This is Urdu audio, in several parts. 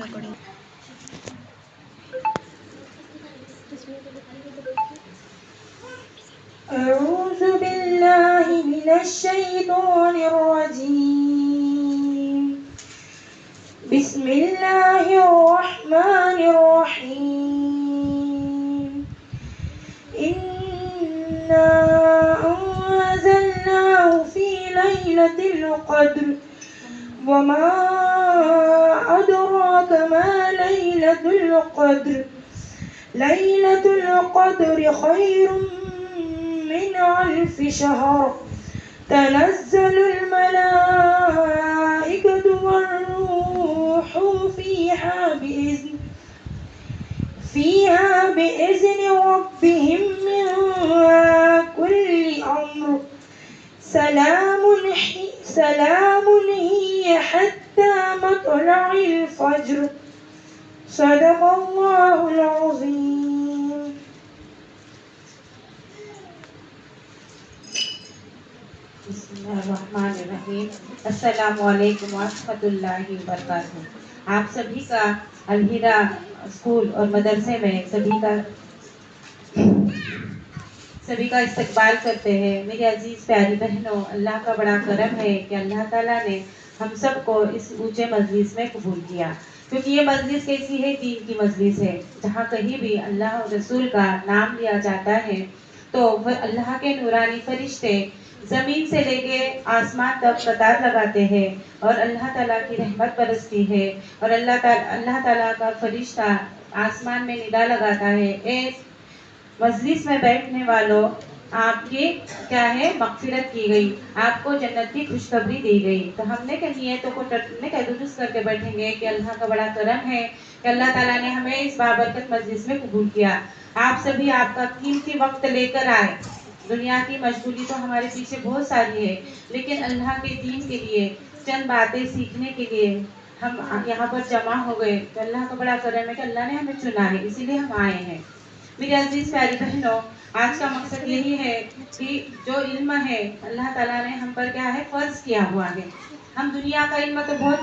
recording. أعوذ بالله من الشيطان الرجيم. بسم الله الرحمن الرحيم. إنا أنزلناه في ليلة القدر وما أدراك ما ليلة القدر. ليلة القدر خير من 1000 شهر. تنزل الملائكة والروح فيها بإذن ربهم من كل أمر. سلام هي حتى مطلع الفجر. صدق الله العظيم. بسم اللہ الرحمن الرحیم. السلام علیکم ورحمۃ اللہ وبرکاتہ. آپ سبھی کا الہدا اسکول اور مدرسے میں سبھی کا استقبال کرتے ہیں. میری عزیز پیاری بہنوں، اللہ کا بڑا کرم ہے کہ اللہ تعالیٰ نے ہم سب کو اس اونچے مجلس میں قبول کیا، کیونکہ یہ مجلس کیسی ہے؟ دین کی مجلس ہے، جہاں کہیں بھی اللہ اور رسول کا نام لیا جاتا ہے تو اللہ کے نورانی فرشتے زمین سے لے کے آسمان تک قطار لگاتے ہیں اور اللہ تعالیٰ کی رحمت برستی ہے، اور اللہ تعالیٰ کا فرشتہ آسمان میں ندا لگاتا ہے، اے مجلس میں بیٹھنے والوں، آپ کی کیا ہے؟ مغفرت کی گئی، آپ کو جنت کی خوشخبری دی گئی. تو ہم نے کہیں نیتوں کو درست کر کے بیٹھیں گے کہ اللہ کا بڑا کرم ہے کہ اللہ تعالیٰ نے ہمیں اس بابرکت مجلس میں قبول کیا. آپ سبھی آپ کا قیمتی وقت لے کر آئے. دنیا کی مشغولی تو ہمارے پیچھے بہت ساری ہے، لیکن اللہ کے دین کے لیے چند باتیں سیکھنے کے لیے ہم یہاں پر جمع ہو گئے. تو اللہ کا بڑا کرم ہے کہ اللہ نے ہمیں چنا ہے، اسی لیے ہم آئے ہیں. میری عزیز پیاری بہنوں، آج کا مقصد یہی ہے کہ جو علم ہے اللہ تعالیٰ نے ہم پر کیا ہے؟ فرض کیا ہوا ہے. ہم دنیا کا علم تو بہت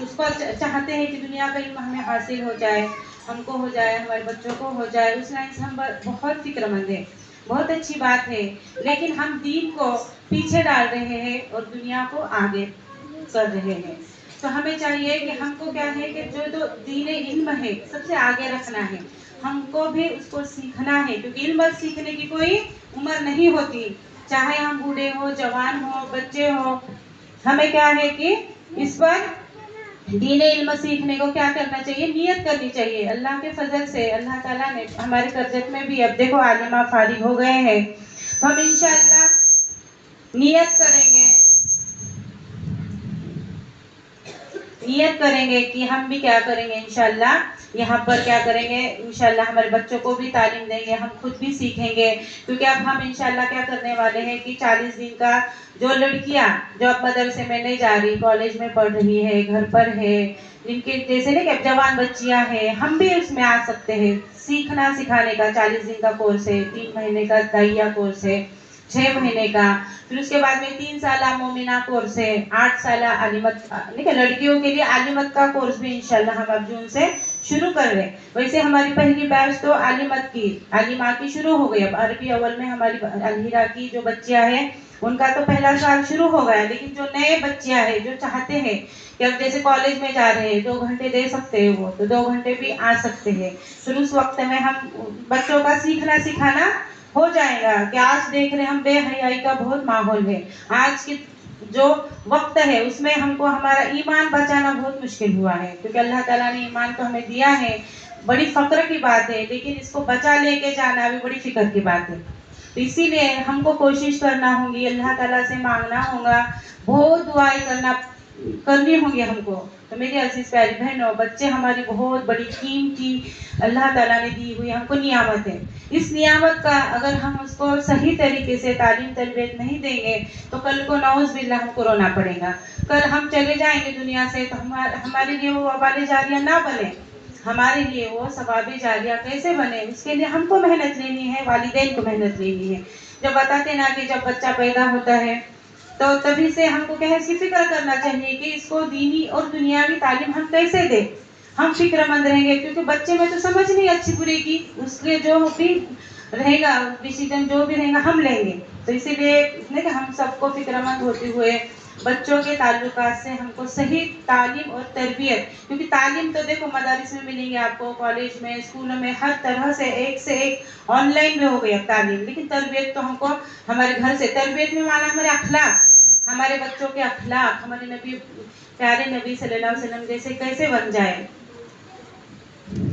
اس کو چاہتے ہیں کہ دنیا کا علم ہمیں حاصل ہو جائے، ہم کو ہو جائے، ہمارے بچوں کو ہو جائے، اس لائن سے ہم بہت فکر مند ہیں، بہت اچھی بات ہے. لیکن ہم دین کو پیچھے ڈال رہے ہیں اور دنیا کو آگے کر رہے ہیں. تو ہمیں چاہیے کہ ہم کو کیا ہے کہ جو دین علم ہے سب سے آگے رکھنا ہے. ہم کو بھی اس کو سیکھنا ہے، کیونکہ علم سیکھنے کی کوئی عمر نہیں ہوتی، چاہے ہم بوڑھے ہو، جوان ہو، بچے ہو. ہمیں کیا ہے کہ اس پر دین علم سیکھنے کو کیا کرنا چاہیے؟ نیت کرنی چاہیے. اللہ کے فضل سے اللہ تعالیٰ نے ہمارے کرجت میں بھی اب دیکھو عالمہ فارغ ہو گئے ہیں، تو ہم انشاءاللہ نیت کریں گے کہ ہم بھی کیا کریں گے انشاءاللہ یہاں پر کیا کریں گے، انشاءاللہ ہمارے بچوں کو بھی تعلیم دیں گے، ہم خود بھی سیکھیں گے. کیونکہ اب ہم انشاءاللہ کیا کرنے والے ہیں کہ 40 دن کا جو لڑکیاں جو اب مدرسے میں نہیں جا رہی، کالج میں پڑھ رہی ہے، گھر پر ہے، جن کے جیسے نہیں کہ جوان بچیاں ہیں، ہم بھی اس میں آ سکتے ہیں. سیکھنا سکھانے کا 40 دن کا کورس ہے، 3 مہینے کا دائیہ کورس ہے، 6 مہینے کا، پھر اس کے بعد میں 3 سالہ مومنہ کورس ہے، 8 سالہ عالمت لڑکیوں کے لیے عالمت کا کورس بھی انشاءاللہ ہم اب جون سے شروع کر رہے ہیں. ویسے ہماری پہلی بیچ تو عالمہ کی شروع ہو گئی. اب عربی اول میں ہماری الہیرا کی جو بچیاں ہیں ان کا تو پہلا سال شروع ہو گیا، لیکن جو نئے بچیاں ہیں جو چاہتے ہیں کہ اب جیسے کالج میں جا رہے ہیں 2 گھنٹے دے سکتے ہیں، وہ تو 2 گھنٹے بھی آ سکتے ہیں. پھر اس وقت میں ہم بچوں کا سیکھنا سکھانا ہو جائے گا کہ آج دیکھ رہے ہم بے حیائی کا بہت ماحول ہے. آج کی جو وقت ہے اس میں ہم کو ہمارا ایمان بچانا بہت مشکل ہوا ہے، کیونکہ اللہ تعالیٰ نے ایمان تو ہمیں دیا ہے، بڑی فخر کی بات ہے، لیکن اس کو بچا لے کے جانا بھی بڑی فکر کی بات ہے. تو اسی لیے ہم کو کوشش کرنا ہوگی، اللہ تعالیٰ سے مانگنا ہوگا، بہت دعائیں کرنی ہوں گی ہم کو. تو میری عزیز پیاری بہنوں، بچے ہماری بہت بڑی قیمتی اللہ تعالیٰ نے دی ہوئی ہم کو نعمت ہے. اس نعمت کا اگر ہم اس کو صحیح طریقے سے تعلیم تربیت نہیں دیں گے تو کل کو نعوذ باللہ ہم کو رونا پڑے گا. کل ہم چلے جائیں گے دنیا سے تو ہمارے لیے وہ وبال جاریہ نہ بنے، ہمارے لیے وہ ثواب جاریہ کیسے بنے، اس کے لیے ہم کو محنت لینی ہے، والدین کو محنت لینی ہے. جب بتاتے نا کہ جب بچہ پیدا ہوتا ہے تو تبھی سے ہم کو اس کی فکر کرنا چاہیے کہ اس کو دینی اور دنیاوی تعلیم ہم کیسے دیں. ہم فکر مند رہیں گے کیونکہ بچے میں تو سمجھ نہیں اچھی برے کی، اس کے جو بھی رہے گا ڈیسیجن جو بھی رہے گا ہم لیں گے. تو اسی لیے کہ ہم سب کو فکر مند ہوتے ہوئے بچوں کے تعلقات سے ہم کو صحیح تعلیم اور تربیت، کیونکہ تعلیم تو دیکھو مدارس میں ملیں گے آپ کو، کالج میں، اسکولوں میں، ہر طرح سے ایک آن لائن میں ہو گئی اب تعلیم، لیکن تربیت تو ہم کو ہمارے گھر سے. تربیت میں مانا ہمارے اخلاق، ہمارے بچوں کے اخلاق، ہمارے نبی پیارے نبی صلی اللہ علیہ وسلم جیسے کیسے بن جائے.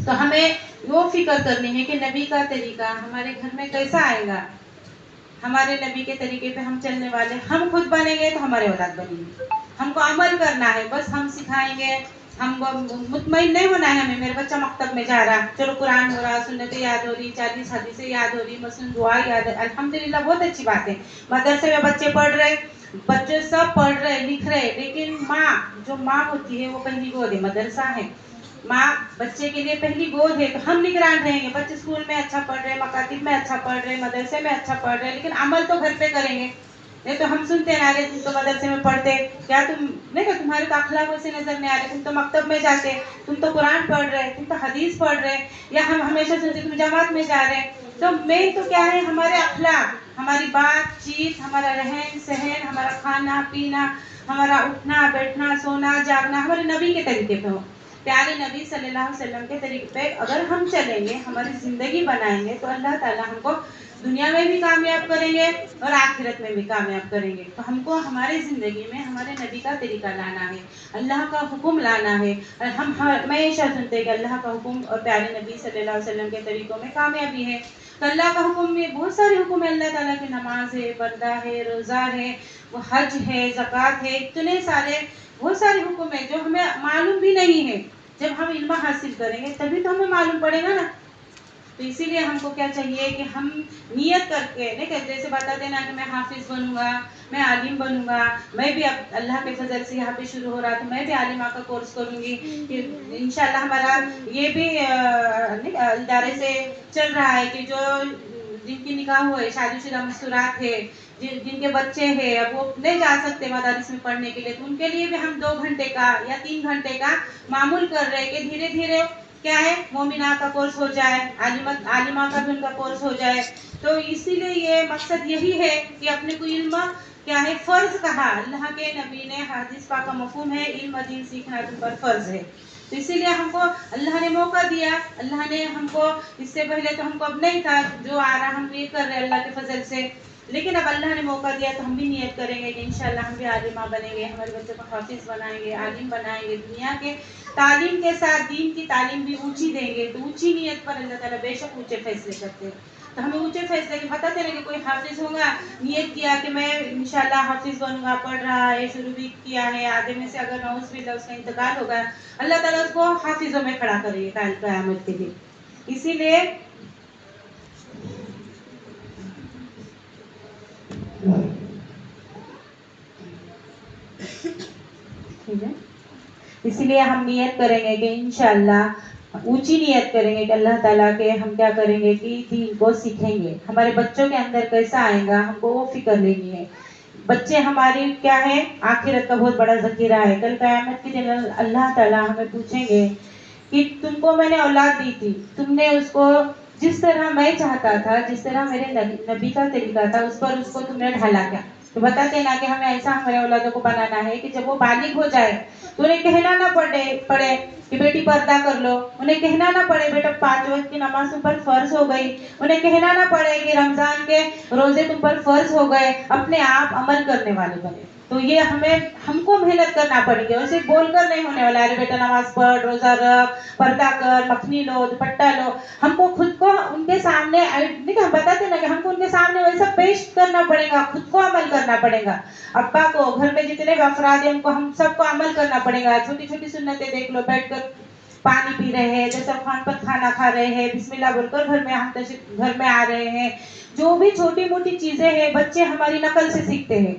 تو ہمیں وہ فکر کرنی ہے کہ نبی کا طریقہ ہمارے گھر میں کیسا آئے گا. ہمارے نبی کے طریقے پہ ہم چلنے والے، ہم خود بنیں گے تو ہمارے اولاد بنیں گے. ہم کو عمل کرنا ہے، بس ہم سکھائیں گے. ہم کو مطمئن نہیں ہونا ہے ہمیں میرا بچہ مکتب میں جا رہا، چلو قرآن ہو رہا، سنتیں یاد ہو رہی، 40 حدیثیں یاد ہو رہی، مثلاً دعا یاد ہے، الحمدللہ بہت اچھی بات ہے. مدرسے میں بچے پڑھ رہے، بچے سب پڑھ رہے لکھ رہے، لیکن ماں جو ماں ہوتی ہے وہ پہلی گود ہے، مدرسہ ہے. ماں بچے کے لیے پہلی گود ہے. تو ہم نگران رہیں گے، بچے اسکول میں اچھا پڑھ رہے، مکاتب میں اچھا پڑھ رہے، مدرسے میں اچھا پڑھ رہے، لیکن عمل تو گھر پہ کریں گے. نہیں تو ہم سنتے ہیں تم تو مدرسے میں پڑھتے، کیا تم نہیں کہ تمہارے تو اخلاق ویسے نظر نہیں آ رہے، تم تو مکتب میں جاتے، تم تو قرآن پڑھ رہے، تم تو حدیث پڑھ رہے، یا ہم ہمیشہ سنتے تم جماعت میں جا رہے. تو مین تو کیا ہے ہمارے اخلاق، ہماری بات چیت، ہمارا رہن سہن، ہمارا کھانا پینا، ہمارا اٹھنا بیٹھنا سونا جاگنا ہمارے نبی کے طریقے پہ ہو. پیارے نبی صلی اللہ علیہ وسلم کے طریقے پہ اگر ہم چلیں گے، ہماری زندگی بنائیں گے، تو اللہ تعالیٰ ہم کو دنیا میں بھی کامیاب کریں گے اور آخرت میں بھی کامیاب کریں گے. تو ہم کو ہماری زندگی میں ہمارے نبی کا طریقہ لانا ہے، اللہ کا حکم لانا ہے. اور ہم ہمیشہ سنتے ہیں کہ اللہ کا حکم اور پیارے نبی صلی اللہ علیہ وسلم کے طریقوں میں کامیابی ہے. تو اللہ کا حکم میں بہت سارے حکم ہے، اللہ تعالیٰ کی نماز ہے، پردہ ہے، روزہ ہے، وہ حج ہے، زکوٰۃ ہے، اتنے سارے بہت سارے حکم ہیں جو ہمیں معلوم بھی نہیں ہے. جب ہم علم حاصل کریں گے تبھی تو ہمیں معلوم پڑے گا نا. تو اسی لیے ہم کو کیا چاہیے کہ ہم نیت کر کے نہیں، جیسے بتاتے نا کہ میں حافظ بنوں گا، میں عالم بنوں گا، میں بھی اب اللہ کے فضل سے یہاں پہ شروع ہو رہا تو میں بھی عالمہ کا کورس کروں گی. انشاءاللہ ہمارا یہ بھی ادارے سے چل رہا ہے کہ جو جن کی نکاح ہوئے، شادی شدہ مستورات ہے، جن کے بچے ہیں، اب وہ نہیں جا سکتے مدارس میں پڑھنے کے لیے، تو ان کے لیے بھی ہم 2 گھنٹے کا یا 3 گھنٹے کا معمول کر رہے کہ دھیرے دھیرے کیا ہے مومنہ کا کورس ہو جائے، عالمہ کا بھی ان کا کورس ہو جائے. تو اسی لیے یہ مقصد یہی ہے کہ اپنے کو علم کیا ہے فرض کہا، اللہ کے نبی نے حدیث پاک کا مفہوم ہے علم دین سیکھنا تم پر فرض ہے. تو اسی لیے ہم کو اللہ نے موقع دیا، اللہ نے ہم کو اس سے پہلے تو ہم کو اب نہیں تھا، جو آ رہا ہم یہ کر رہے اللہ کے فضل سے، لیکن اب اللہ نے موقع دیا تو ہم بھی نیت کریں گے کہ انشاءاللہ ہم بھی عالمہ بنیں گے، ہمارے بچوں کو حافظ بنائیں گے، عالم بنائیں گے، دنیا کے تعلیم کے ساتھ دین کی تعلیم بھی اونچی دیں گے. تو اونچی نیت پر اللہ تعالیٰ بے شک اونچے فیصلے کرتے ہیں. تو ہمیں اونچے فیصلے کے بتاتے رہے کہ کوئی حافظ ہوگا، نیت کیا کہ میں انشاءاللہ حافظ بنوں گا، پڑھ رہا ہے، شروع بھی کیا ہے، آدھے میں سے اگر نعوذ باللہ اس کا انتقال ہوگا، اللہ تعالیٰ اس کو حافظوں میں کھڑا کرے گا قیامت کے دن. اسی لیے ہم نیت کریں گے کہ انشاءاللہ اونچی نیت کریں گے کہ اللہ تعالیٰ کے ہم کیا کریں گے کہ دین کو سیکھیں گے. ہمارے بچوں کے اندر کیسا آئے گا ہم کو وہ فکر لینی ہے. بچے ہماری کیا ہے آخرت کا بہت بڑا ذخیرہ ہے. کل قیامت کے دن اللہ تعالیٰ ہمیں پوچھیں گے کہ تم کو میں نے اولاد دی تھی، تم نے اس کو جس طرح میں چاہتا تھا، جس طرح میرے نبی کا طریقہ تھا، اس پر اس کو تم نے ڈھالا کیا؟ تو بتاتے ہیں نا کہ ہمیں ایسا ہمارے اولادوں کو بنانا ہے کہ جب وہ بالغ ہو جائے تو انہیں کہنا نہ پڑے کہ بیٹی پردہ کر لو، انہیں کہنا نہ پڑے بیٹا 5 وقت کی نماز تم پر فرض ہو گئی، انہیں کہنا نہ پڑے کہ رمضان کے روزے تم پر فرض ہو گئے، اپنے آپ عمل کرنے والے بنے. تو یہ ہم کو محنت کرنا پڑے گی، اور صرف بول کر نہیں ہونے والا ہے بیٹا نماز پڑھ، روزہ رکھ، پردہ کر، مکھنی لو، دوپٹہ لو. ہم کو خود کو ان کے سامنے ہم بتاتے نا کہ ہم کو ان کے سامنے ویسا پیش کرنا پڑے گا، خود کو عمل کرنا پڑے گا. ابا کو، گھر میں جتنے بھی افراد ہیں ان کو ہم سب کو عمل کرنا پڑے گا. چھوٹی چھوٹی سنتیں دیکھ لو، بیٹھ کر پانی پی رہے ہیں، دسترخوان پر کھانا کھا رہے ہیں، بسم اللہ بول کر گھر میں آ رہے ہیں. جو بھی چھوٹی موٹی چیزیں ہیں بچے ہماری نقل سے سیکھتے ہیں،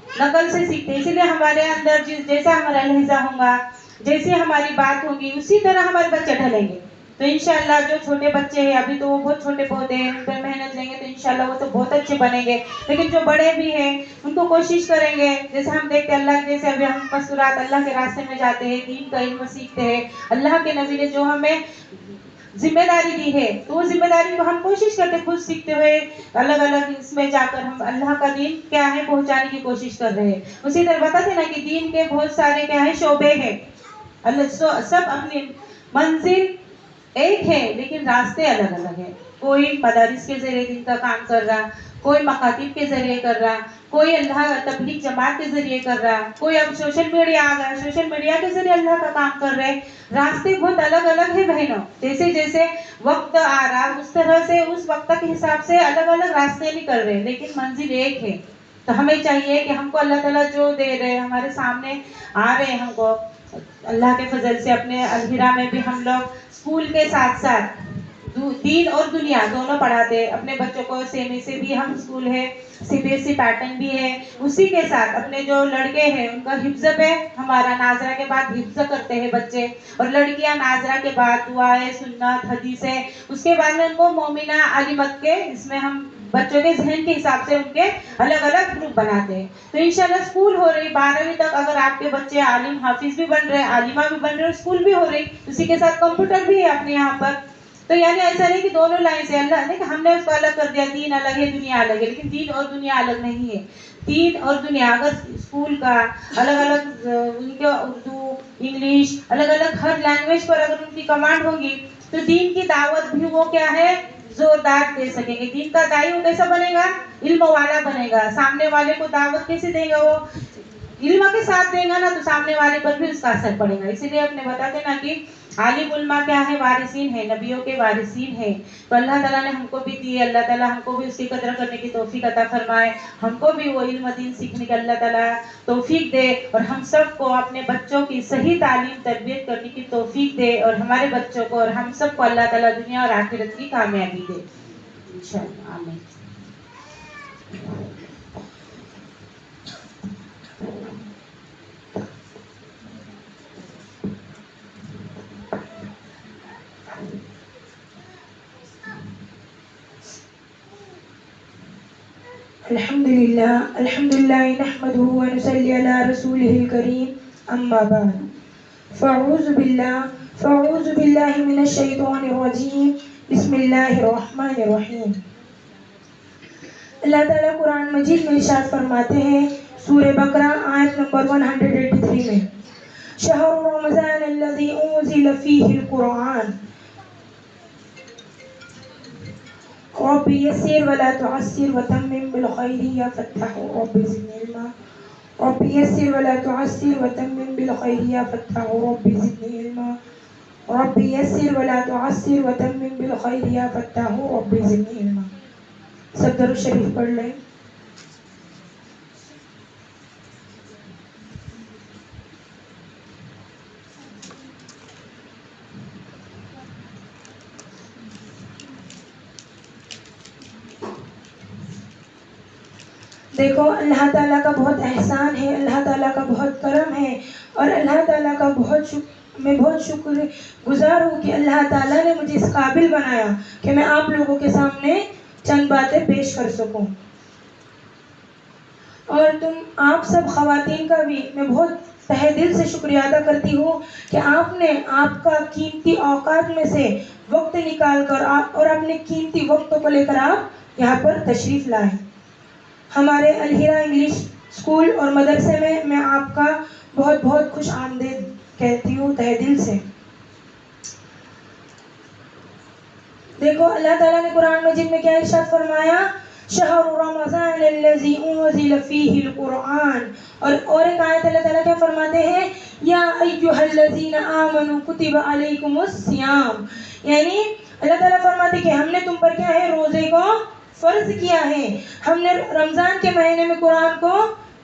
اسی لیے ہمارے اندر جیسا ہمارا لہجہ ہوگا، جیسی ہماری بات ہوگی، اسی طرح ہمارے بچے ڈھلیں گے. تو انشاءاللہ جو چھوٹے بچے ہیں ابھی تو وہ بہت چھوٹے پودے ہیں، ان پر محنت لیں گے تو انشاءاللہ وہ تو بہت اچھے بنیں گے. لیکن جو بڑے بھی ہیں ان کو کوشش کریں گے، جیسے ہم دیکھتے ہیں اللہ جیسے ابھی ہم مستورات اللہ کے راستے میں جاتے ہیں، دین کا علم سیکھتے ہیں. اللہ کے نبی نے جو ہمیں ذمہ داری دی ہے تو وہ ذمہ داری کو ہم کوشش کرتے خود سیکھتے ہوئے الگ الگ اس میں جا کر ہم اللہ کا دین کیا ہے پہنچانے کی کوشش کر رہے ہیں. اسی طرح بتاتے نا کہ دین کے بہت سارے کیا ہے شعبے ہیں، سب اپنی منزل ایک ہے لیکن راستے الگ الگ ہیں. کوئی مدارس کے ذریعے دین کا کام کر رہا، کوئی مکاتب کے ذریعے کر رہا، کوئی اللہ تبلیغ جماعت کے ذریعے کر رہا، کوئی اب سوشل میڈیا آ گیا، سوشل میڈیا کے ذریعے اللہ کا کام کر رہے. راستے بہت الگ الگ ہیں بہنوں. جیسے جیسے وقت آ رہا اس طرح سے اس وقت کے حساب سے الگ الگ راستے نکل رہے، لیکن منزل ایک ہے. تو ہمیں چاہیے کہ ہم کو اللہ تعالیٰ جو دے رہے ہمارے سامنے آ رہے، ہم کو اللہ کے فضل سے اپنے الہرا میں بھی ہم لوگ اسکول کے ساتھ ساتھ دین اور دنیا دونوں پڑھاتے. اپنے بچوں کو سیمی سے بھی ہم اسکول ہے، CBSE پیٹرن بھی ہے، اسی کے ساتھ اپنے جو لڑکے ہیں ان کا حفظ پہ ہمارا ناظرہ کے بعد حفظ کرتے ہیں بچے، اور لڑکیاں ناظرہ کے بعد دعائیں سنت حدیثیں، اس کے بعد میں ان کو مومنہ عالمت کے اس میں ہم بچوں کے ذہن کے حساب سے ان کے الگ الگ گروپ بناتے ہیں. تو انشاءاللہ اسکول ہو رہی 12ویں تک، اگر آپ کے بچے عالم حافظ بھی بن رہے، عالمہ بھی بن رہے، اسکول بھی ہو رہی، اسی کے ساتھ کمپیوٹر بھی ہے اپنے یہاں پر. تو یعنی ایسا نہیں کہ دونوں لائن سے اللہ نے کہ ہم نے اس کو الگ کر دیا، دین الگ ہے دنیا الگ ہے، لیکن دین اور دنیا الگ نہیں ہے. دین اور دنیا اگر اسکول کا الگ الگ ان کے اردو انگلش الگ الگ ہر لینگویج پر اگر ان کی کمانڈ ہوگی تو دین کی دعوت بھی وہ کیا ہے زوردار دے سکیں گے. دین کا داعی وہ کیسا بنے گا؟ علم والا بنے گا. سامنے والے کو دعوت کیسے دے گا؟ وہ علم کے ساتھ دے گا نا، تو سامنے والے پر بھی اس کا اثر پڑے گا. اسی لیے اپنے بتاتے نا کہ عالم علماء کیا ہے؟ وارثین ہے، نبیوں کے وارثین ہے. تو اللہ تعالیٰ نے ہم کو بھی دی، اللہ تعالیٰ ہم کو بھی اس کی قدر کرنے کی توفیق عطا فرمائے. ہم کو بھی وہ علم دین سیکھنے کا اللہ تعالیٰ توفیق دے، اور ہم سب کو اپنے بچوں کی صحیح تعلیم تربیت کرنے کی توفیق دے، اور ہمارے بچوں کو اور ہم سب کو اللہ تعالیٰ دنیا اور آخرت کی کامیابی دے انشاءاللہ. آمین. الحمد لله نحمده ونصلي على رسوله الكريم اما بعد فاعوذ بالله من الشیطان الرجیم بسم اللہ الرحمن الرحیم. اللہ تعالیٰ قرآن مجید میں ارشاد فرماتے ہیں سورہ بقرہ آیت نمبر 183 میں، شہر رمضان الذی انزل فیہ القرآن رب یسر ولا تعسر وتمم بالخیر یا فتاح رب زدنی علما. رب یسر ولا تعسر وتمم بالخیر یا فتاح رب زدنی علما. رب یسر ولا تعسر وتمم بالخیر یا فتاح رب زدنی علما. سب درود شریف پڑھ لیں. دیکھو اللہ تعالیٰ کا بہت احسان ہے، اللہ تعالیٰ کا بہت کرم ہے، اور اللہ تعالیٰ کا میں بہت شکر گزار ہوں کہ اللہ تعالیٰ نے مجھے اس قابل بنایا کہ میں آپ لوگوں کے سامنے چند باتیں پیش کر سکوں. اور آپ سب خواتین کا بھی میں بہت تہہ دل سے شکریہ ادا کرتی ہوں کہ آپ نے آپ کا قیمتی اوقات میں سے وقت نکال کر اور اپنے قیمتی وقت کو لے کر آپ یہاں پر تشریف لائیں. ہمارے الہرا انگلش اسکول اور مدرسے میں آپ کا بہت بہت خوش آمدید کہتی ہوں تہ دل سے۔ دیکھو اللہ تعالیٰ نے قرآن مجید میں کیا ارشاد فرمایا، شہر رمضان الذی انزل فیہ القرآن، اور ایک آیت اللہ تعالیٰ کیا فرماتے ہیں، یا ایھا الذین آمنوا کتب علیکم الصیام، یعنی اللہ تعالیٰ فرماتے کہ ہم نے تم پر کیا ہے، روزے کو فرض کیا ہے، ہم نے رمضان کے مہینے میں قرآن کو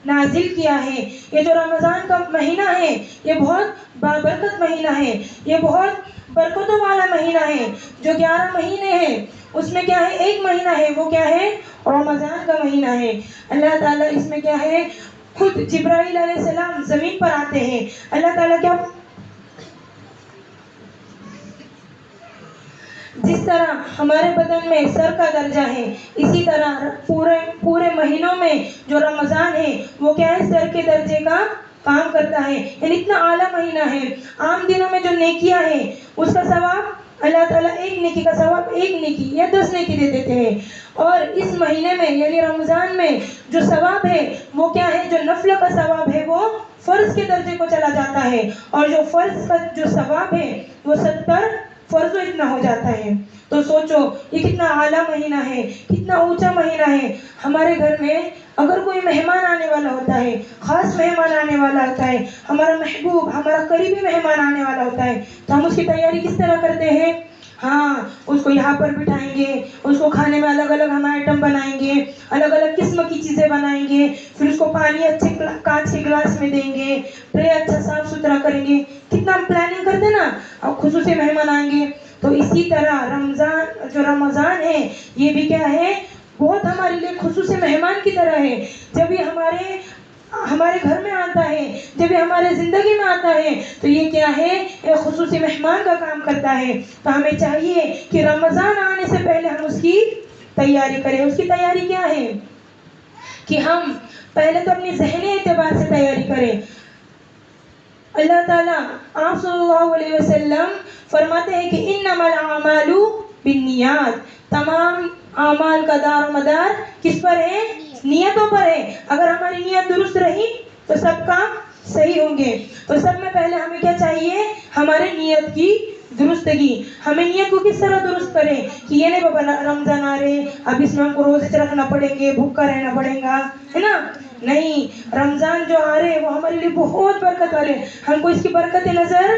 نازل کیا ہے۔ یہ جو رمضان کا مہینہ ہے یہ بہت بابرکت مہینہ ہے، یہ بہت برکتوں والا مہینہ ہے۔ جو 11 مہینے ہیں اس میں کیا ہے، ایک مہینہ ہے وہ کیا ہے، رمضان کا مہینہ ہے۔ اللہ تعالیٰ اس میں کیا ہے، خود جبرائیل علیہ السلام زمین پر آتے ہیں۔ اللہ تعالیٰ کیا، جس طرح ہمارے بدن میں سر کا درجہ ہے، اسی طرح پورے مہینوں میں جو رمضان ہے وہ کیا ہے، سر کے درجے کا کام کرتا ہے، یعنی اتنا اعلیٰ مہینہ ہے۔ عام دنوں میں جو نیکیاں ہیں اس کا ثواب اللہ تعالیٰ ایک نیکی کا ثواب 1 نیکی یا 10 نیکی دے دیتے ہیں، اور اس مہینے میں یعنی رمضان میں جو ثواب ہے وہ کیا ہے، جو نفل کا ثواب ہے وہ فرض کے درجے کو چلا جاتا ہے، اور جو فرض کا جو ثواب ہے وہ 70 فرض اتنا ہو جاتا ہے۔ تو سوچو یہ کتنا اعلیٰ مہینہ ہے، کتنا اونچا مہینہ ہے۔ ہمارے گھر میں اگر کوئی مہمان آنے والا ہوتا ہے، خاص مہمان آنے والا ہوتا ہے، ہمارا محبوب، ہمارا قریبی مہمان آنے والا ہوتا ہے، تو ہم اس کی تیاری کس طرح کرتے ہیں، ہاں اس کو یہاں پر بٹھائیں گے، اس کو کھانے میں الگ الگ ہم آئٹم بنائیں گے، الگ الگ قسم کی چیزیں بنائیں گے، پھر اس کو پانی اچھے کانچ کے گلاس میں دیں گے، ٹرے اچھا صاف ستھرا کریں گے، کتنا ہم پلاننگ کرتے ہیں نا، اور خصوصی مہمان آئیں گے۔ تو اسی طرح رمضان ہے یہ بھی کیا ہے، بہت ہمارے لیے خصوصی مہمان کی طرح ہے۔ جب یہ ہمارے گھر میں آتا ہے، جب یہ ہمارے زندگی میں آتا ہے تو یہ کیا ہے، ایک خصوصی مہمان کا کام کرتا ہے۔ تو ہمیں چاہیے کہ رمضان آنے سے پہلے ہم اس کی تیاری کریں۔ اس کی تیاری کیا ہے کہ ہم پہلے تو اپنی ذہنی اعتبار سے تیاری کریں۔ اللہ تعالیٰ آپ صلی اللہ علیہ وسلم فرماتے ہیں کہ انما الاعمال بالنیات، تمام اعمال کا دار و مدار کس پر ہے، نیتوں پر ہے۔ اگر ہماری نیت درست رہی تو سب کام صحیح ہوں گے۔ تو سب میں پہلے ہمیں کیا چاہیے، ہمارے نیت کی درستگی۔ ہمیں نیت کو کس طرح درست کریں کہ یہ نہیں بابا رمضان آ رہے، اب اس میں ہم کو روزے رکھنا پڑیں گے، بھوکا رہنا پڑے گا، ہے نا، نہیں، رمضان جو آ رہے وہ ہمارے لیے بہت برکت والے، ہم کو اس کی برکتیں نظر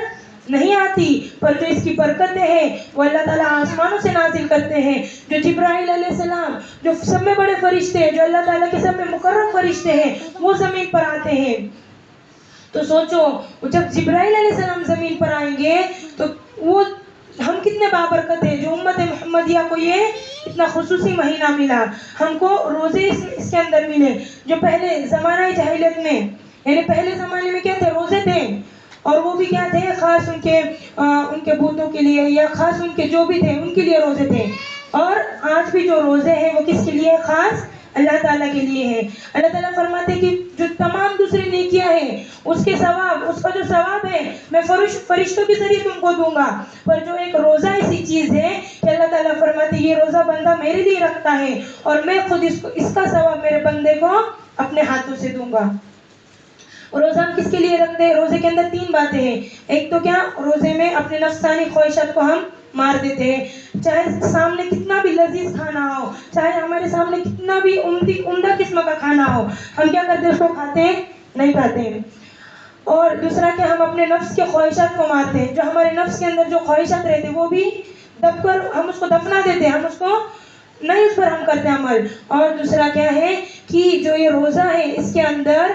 نہیں آتی، پر جو اس کی برکتیں ہیں وہ اللہ تعالیٰ آسمانوں سے نازل کرتے ہیں۔ جو جبرائیل علیہ السلام، جو سب میں بڑے فرشتے ہیں، جو اللہ تعالیٰ کے سب میں مقرب فرشتے ہیں، وہ زمین پر آتے ہیں۔ تو سوچو جب جبرائیل علیہ السلام زمین پر آئیں گے تو وہ ہم کتنے بابرکت ہیں جو امت محمدیہ کو یہ اتنا خصوصی مہینہ ملا، ہم کو روزے اس کے اندر ملے۔ جو پہلے زمانہ جاہلیت میں، یعنی پہلے زمانے میں کیا تھے، روزے تھے، اور وہ بھی کیا تھے، خاص ان کے بتوں کے لیے، یا خاص ان کے جو بھی تھے ان کے لیے روزے تھے۔ اور آج بھی جو روزے ہیں وہ کس کے لیے، خاص اللہ تعالیٰ کے لیے ہے۔ اللہ تعالیٰ فرماتے کہ جو تمام دوسری نیکیاں ہیں اس کے ثواب، اس کا جو ثواب ہے میں فرشتوں کے ذریعے تم کو دوں گا، پر جو ایک روزہ ایسی چیز ہے کہ اللہ تعالیٰ فرماتے یہ روزہ بندہ میرے لیے رکھتا ہے اور میں خود اس کا ثواب میرے بندے کو اپنے ہاتھوں سے دوں گا۔ روزہ ہم کس کے لیے رکھتے ہیں، روزے کے اندر 3 باتیں ہیں۔ ایک تو کیا، روزے میں اپنے نفسانی خواہشات کو ہم مار دیتے ہیں، چاہے سامنے کتنا بھی لذیذ کھانا ہو، چاہے ہمارے سامنے کتنا بھی عمدہ قسم کا کھانا ہو، ہم کیا کرتے ہیں، اس کو کھاتے ہیں، نہیں کھاتے ہیں۔ اور دوسرا کہ ہم اپنے نفس کے خواہشات کو مارتے ہیں، جو ہمارے نفس کے اندر جو خواہشات رہتے ہیں وہ بھی دب کر ہم اس کو دفنا دیتے ہیں، ہم اس کو نہیں، اس پر ہم کرتے ہیں عمل۔ اور دوسرا کیا ہے کہ جو یہ روزہ ہے اس کے اندر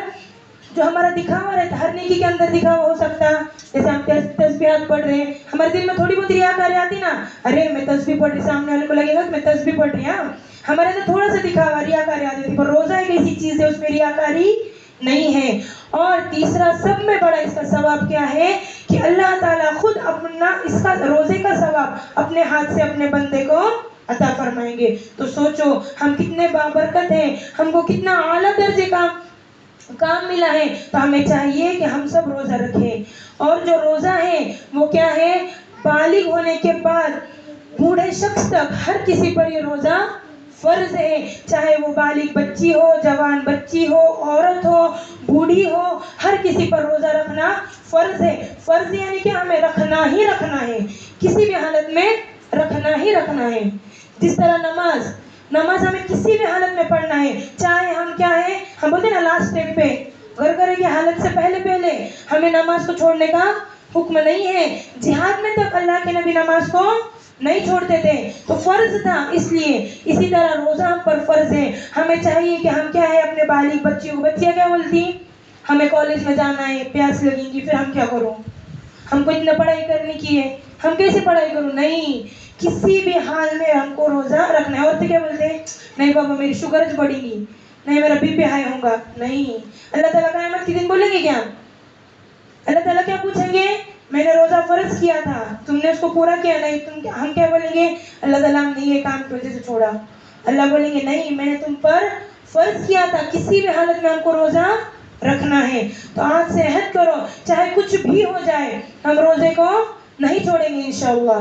جو ہمارا دکھاوا رہتا ہے، ہر نیکی کے اندر دکھاوا ہو سکتا، جیسے ہم تسبیحات پڑھ رہے ہیں، ہمارے دل میں تھوڑی بہت ریاکاری آتی نا، ارے میں تسبیح پڑھ رہی، سامنے والے کو لگے گا کہ میں تسبیح پڑھ رہی ہوں، ہمارے اندر تھوڑا سا دکھاوا ریاکاری آتی تھی، پر روزہ ایک ایسی چیز ہے اس میں ریاکاری نہیں ہے۔ اور تیسرا سب میں بڑا اس کا ثواب کیا ہے کہ اللہ تعالیٰ خود اپنا اس کا روزے کا ثواب اپنے ہاتھ سے اپنے بندے کو عطا فرمائیں گے۔ تو سوچو ہم کتنے بابرکت ہیں، ہم کو کتنا اعلیٰ درجے کا کام ملا ہے۔ تو ہمیں چاہیے کہ ہم سب روزہ رکھیں، اور جو روزہ ہے وہ کیا ہے، بالغ ہونے کے بعد بوڑھے شخص تک ہر کسی پر یہ روزہ فرض ہے، چاہے وہ بالغ بچی ہو، جوان بچی ہو، عورت ہو، بوڑھی ہو، ہر کسی پر روزہ رکھنا فرض ہے۔ فرض یعنی کہ ہمیں رکھنا ہی رکھنا ہے، کسی بھی حالت میں رکھنا ہی رکھنا ہے۔ جس طرح نماز ہمیں کسی بھی حالت میں پڑھنا ہے، چاہے ہم کیا ہے، ہم بولتے ہیں نا لاسٹ اسٹیپ پہ، گھر کی حالت سے پہلے ہمیں نماز کو چھوڑنے کا حکم نہیں ہے۔ جہاد میں تک اللہ کے نبی نماز کو نہیں چھوڑتے تھے، تو فرض تھا اس لیے۔ اسی طرح روزہ ہم پر فرض ہے، ہمیں چاہیے کہ ہم کیا ہے، اپنے بالغ بچیوں، بچیاں کیا بولتی، ہمیں کالج میں جانا ہے، پیاس لگیں گی، پھر ہم کیا کروں، ہم کو اتنا پڑھائی کرنے کی ہے، ہم کیسے پڑھائی کروں؟ نہیں، کسی بھی حال میں ہم کو روزہ رکھنا ہے۔ عورتیں کیا بولتے ہیں، نہیں بابا میری شوگر بڑھے گی، نہیں میرا بی پی ہائی ہوگا، نہیں۔ اللہ تعالیٰ قیامت کے دن بولیں گے کیا؟ اللہ تعالیٰ کیا پوچھیں گے، میں نے روزہ فرض کیا تھا، تم نے اس کو پورا کیا نہیں؟ ہم کیا بولیں گے، اللہ تعالیٰ ہم نے یہ کام کی وجہ سے چھوڑا۔ اللہ بولیں گے نہیں، میں نے تم پر فرض کیا تھا، کسی بھی حالت میں ہم کو روزہ رکھنا ہے۔ تو آج سے عہد کرو، چاہے کچھ بھی ہو جائے، ہم روزے کو نہیں چھوڑیں گے انشاءاللہ۔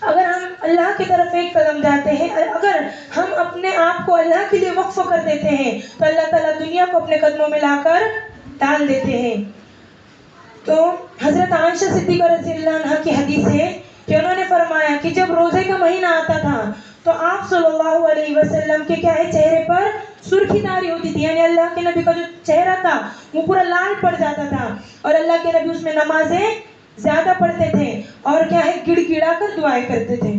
اگر ہم اللہ کی طرف ایک قدم جاتے ہیں، اگر ہم اپنے آپ کو اللہ کے لیے وقف کر دیتے ہیں، تو اللہ تعالیٰ دنیا کو اپنے قدموں میں لا کر ڈال دیتے ہیں۔ تو حضرت عائشہ صدیقہ رضی اللہ عنہ کی حدیث ہے کہ انہوں نے فرمایا کہ جب روزے کا مہینہ آتا تھا تو آپ صلی اللہ علیہ وسلم کے کیا ہے، چہرے پر سرخی داری ہوتی تھی، یعنی اللہ کے نبی کا جو چہرہ تھا وہ پورا لال پڑ جاتا تھا، اور اللہ کے نبی اس میں نمازیں زیادہ پڑھتے تھے اور کیا ہے، گڑ گڑا کر دعائیں کرتے تھے۔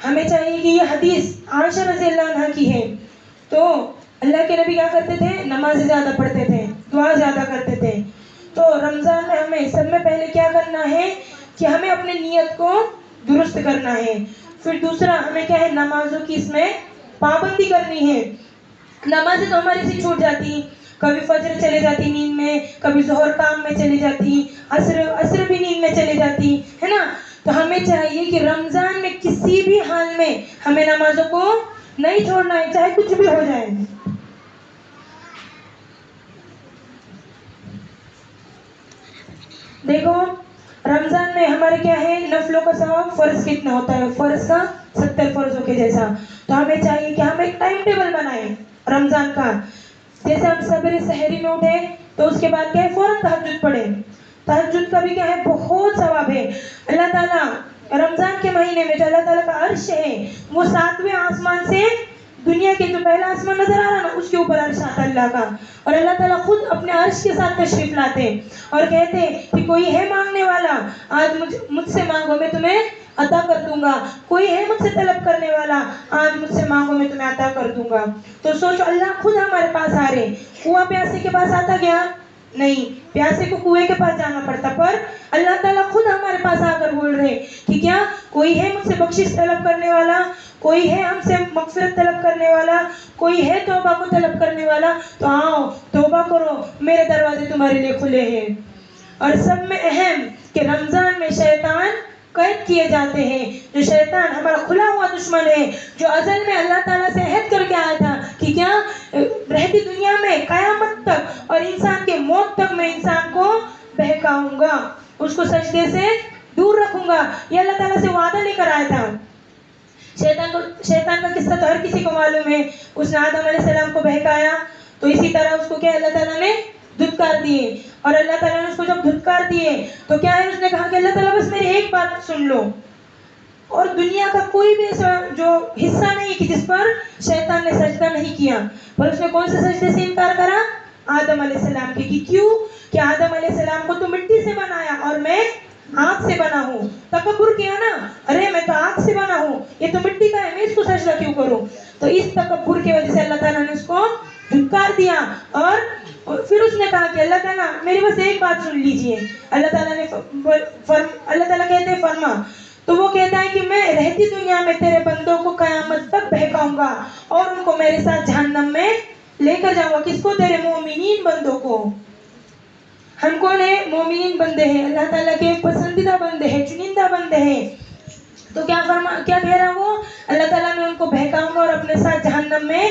ہمیں چاہیے کہ یہ حدیث عائشہ رضی اللہ عنہ کی ہے، تو اللہ کے نبی کیا کرتے تھے، نمازیں زیادہ پڑھتے تھے، دعا زیادہ کرتے تھے۔ تو رمضان میں ہمیں سب میں پہلے کیا کرنا ہے کہ ہمیں اپنے نیت کو درست کرنا ہے۔ پھر دوسرا ہمیں کیا ہے، نمازوں کی اس میں پابندی کرنی ہے۔ نمازیں تو ہماری سے چھوٹ جاتی، کبھی فجر چلے جاتی نیند میں، کبھی ظہر کام میں چلی جاتی، عصر بھی نیند میں چلی جاتی ہے نا۔ تو ہمیں چاہیے کہ رمضان میں کسی بھی حال میں ہمیں نمازوں کو نہیں چھوڑنا ہے، چاہے کچھ بھی ہو جائے۔ دیکھو رمضان میں ہمارے کیا ہے، نفلوں کا ثواب فرض کتنا ہوتا ہے، فرض کا 70 فرضوں کے جیسا۔ تو ہمیں چاہیے کہ ہم ایک ٹائم ٹیبل بنائیں رمضان کا، جیسے ہم سبر سحری میں اٹھے تو اس کے بعد کیا ہے، فوراً تہجد پڑھیں۔ تہجد کا بھی کیا ہے، بہت ثواب ہے۔ اللہ تعالیٰ رمضان کے مہینے میں جو اللہ تعالیٰ کا عرش ہے وہ 7ویں آسمان سے، دنیا کے جو پہلا آسمان نظر آ رہا نا اس کے اوپر عرش آتا اللہ کا، اور اللہ تعالیٰ خود اپنے عرش کے ساتھ تشریف لاتے اور کہتے کہ کوئی ہے مانگنے والا، آج مجھ سے مانگو میں تمہیں عطا کر دوں گا، کوئی ہے مجھ سے طلب کرنے والا، آج مجھ سے مانگو میں تمہیں عطا کر دوں گا۔ تو سوچو اللہ خود ہمارے پاس آ رہے، کنواں پیاسے کے پاس آتا گیا نہیں، پیاسے کو کنویں کے پاس جانا پڑتا، پر اللہ تعالیٰ خود ہمارے پاس آ کر بول رہے کہ کیا کوئی ہے مجھ سے بخشش طلب کرنے والا، کوئی ہے ہم سے مغفرت طلب کرنے والا، کوئی ہے توبہ کو طلب کرنے والا، تو آؤ توبہ کرو، میرے دروازے تمہارے لیے کھلے ہیں۔ اور سب میں اہم کہ رمضان میں شیطان قید کیے جاتے ہیں۔ جو شیطان ہمارا کھلا ہوا دشمن ہے، جو ازل میں اللہ تعالیٰ سے عہد کر کے آیا تھا کہ کیا رہتی دنیا میں قیامت تک اور انسان کے موت تک میں انسان کو بہکاؤں گا، اس کو سجدے سے دور رکھوں گا، یہ اللہ تعالیٰ سے وعدہ لے کر آیا تھا۔ شیطان کا قصہ تو ہر کسی کو معلوم ہے، اس نے آدم علیہ السلام کو بہکایا، تو اسی طرح اس کو کیا اللہ تعالیٰ نے دھتکار دیے، اور اللہ تعالیٰ نے اس کو جب دھتکار دیے تو کیا ہے، اس نے کہا کہ اللہ تعالیٰ بس میری ایک بات سن لو، اور دنیا کا کوئی بھی ایسا جو حصہ نہیں کہ جس پر شیطان نے سجدہ نہیں کیا، پر اس نے کون سے سجدے سے انکار کرا، آدم علیہ السلام کے، کہ کیوں، کہ آدم علیہ السلام کو تو مٹی سے بنایا اور میں آگ سے بنا ہوں، تکبر کیا نا، ارے میں تو آگ سے بنا ہوں، یہ تو مٹی کا ہے، میں اس کو سجدہ کیوں کروں؟ تو اس تکبر کی وجہ سے اللہ تعالیٰ نے اس کو دھتکار دیا، اور پھر اس نے کہا کہ اللہ تعالیٰ میری بس ایک بات سن لیجئے۔ اللہ تعالیٰ نے اللہ تعالیٰ کہتے ہیں فرما، تو وہ کہتا ہے کہ میں رہتی دنیا میں تیرے بندوں کو قیامت تک بہکاؤں گا اور ان کو میرے ساتھ جہنم میں لے کر جاؤں گا۔ کس کو؟ تیرے مومنین بندوں کو۔ ہم کون ہیں؟ مومنین بندے ہیں، اللہ تعالیٰ کے پسندیدہ بندے ہیں، چنندہ بندے ہیں۔ تو کیا کہہ رہا وہ؟ اللہ تعالیٰ میں ان کو بہکاؤں گا اور اپنے ساتھ جہنم میں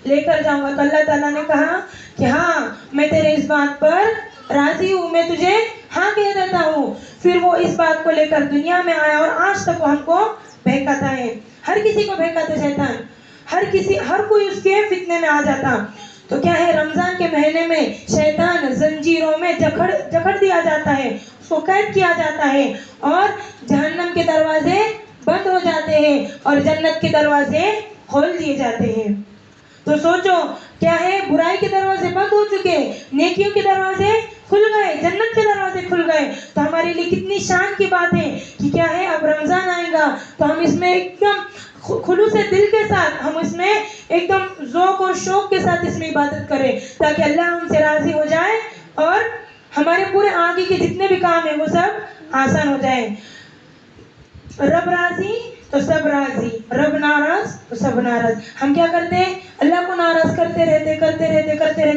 لے کر جاؤں گا۔ تو اللہ تعالیٰ نے کہا کہ ہاں میں تیرے اس بات پر راضی ہوں، میں تجھے ہاں کہہ دیتا ہوں۔ پھر وہ اس بات کو لے کر دنیا میں آیا اور آج تک وہ ہم کو بہکاتا ہے۔ ہر کسی کو بہکاتا شیطان، ہر کوئی اس کے فتنے میں آ جاتا. تو کیا ہے رمضان کے مہینے میں شیطان زنجیروں میں جکڑ دیا جاتا ہے، اس کو قید کیا جاتا ہے، اور جہنم کے دروازے بند ہو جاتے ہیں اور جنت کے دروازے کھول دیے جاتے ہیں. تو سوچو کیا ہے برائی کے دروازے بند ہو چکے، نیکیوں کے دروازے کھل گئے، جنت کے دروازے کھل گئے. تو ہمارے لیے کتنی شان کی بات ہے کہ کیا ہے اب رمضان آئے گا تو ہم اس میں ایک دم خلوص دل کے ساتھ، ہم اس میں ایک دم ذوق اور شوق کے ساتھ اس میں عبادت کریں تاکہ اللہ ہم سے راضی ہو جائے اور ہمارے پورے آگے کے جتنے بھی کام ہیں وہ سب آسان ہو جائیں. رب راضی تو سب راضی، رب ناراض تو سب ناراض. ہم کیا کرتے ہیں اللہ کو ناراض کرتے رہتے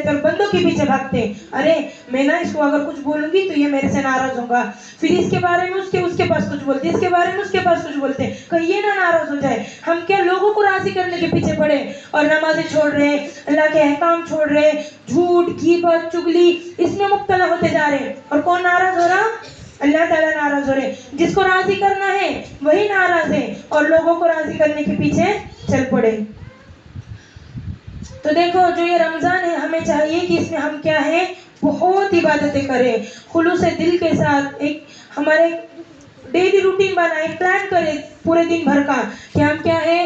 اور بندوں کے پیچھے بھاگتے ہیں. ارے میں نا اس کو اگر کچھ بولوں گی تو یہ میرے سے ناراض ہوگا، پھر اس کے بارے میں اس کے پاس کچھ بولتے، اس کے بارے میں اس کے پاس کچھ بولتے ہیں کہیں یہ نہ ناراض ہو جائے. ہم کیا لوگوں کو راضی کرنے کے پیچھے پڑے اور نمازیں چھوڑ رہے ہیں، اللہ کے احکام چھوڑ رہے ہیں، جھوٹ غیبت چگلی اس میں مبتلا ہوتے جا رہے ہیں. اور کون ناراض ہو رہا؟ اللہ تعالیٰ ناراض ہو رہے. جس کو راضی کرنا ہے وہی ناراض ہے اور لوگوں کو راضی کرنے کے پیچھے چل پڑے. تو دیکھو جو یہ رمضان ہے ہمیں چاہیے کہ اس میں ہم کیا ہے بہت عبادتیں کریں خلوص دل کے ساتھ. ایک ہمارے ڈیلی روٹین بنائے، پلان کرے پورے دن بھر کا کہ ہم کیا ہے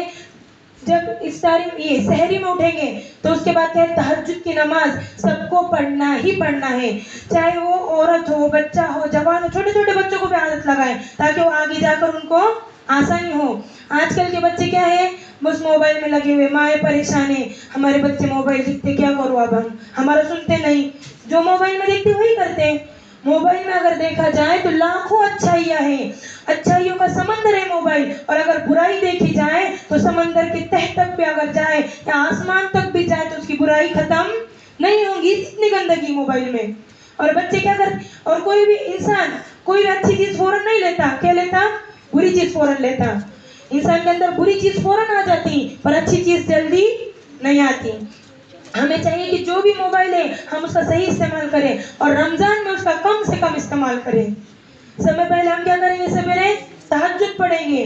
جب افطاری سحری میں اٹھیں گے تو اس کے بعد کیا ہے تہجد کی نماز سب کو پڑھنا ہی پڑھنا ہے، چاہے وہ عورت ہو، بچہ ہو، جوان ہو. چھوٹے چھوٹے بچوں کو بھی عادت لگائیں تاکہ وہ آگے جا کر ان کو آسانی ہو. آج کل کے بچے کیا ہے بس موبائل میں لگے ہوئے، مائیں پریشان ہیں ہمارے بچے موبائل دیکھتے، کیا کرو اب ہمارا سنتے نہیں، جو موبائل میں دیکھتے وہی کرتے ہیں. موبائل میں اگر دیکھا جائے تو لاکھوں اچھائیاں ہیں، اچھائیوں کا سمندر ہے موبائل، اور اگر برائی دیکھی جائے تو سمندر کے تہ تک بھی اگر جائے یا آسمان تک بھی جائے تو اس کی برائی ختم نہیں ہوگی، اتنی گندگی موبائل میں. اور بچے کیا کرتے، اور کوئی بھی انسان کوئی بھی اچھی چیز فوراً نہیں لیتا، کیا لیتا؟ بری چیز فوراً لیتا. انسان کے اندر بری چیز فوراً آ جاتی پر اچھی چیز جلدی نہیں آتی. ہمیں چاہیے کہ جو بھی موبائل ہے ہم اس کا صحیح استعمال کریں اور رمضان میں اس کا کم سے کم استعمال کریں. سب سے پہلے ہم کیا کریں گے؟ سویرے تہجد پڑھیں گے،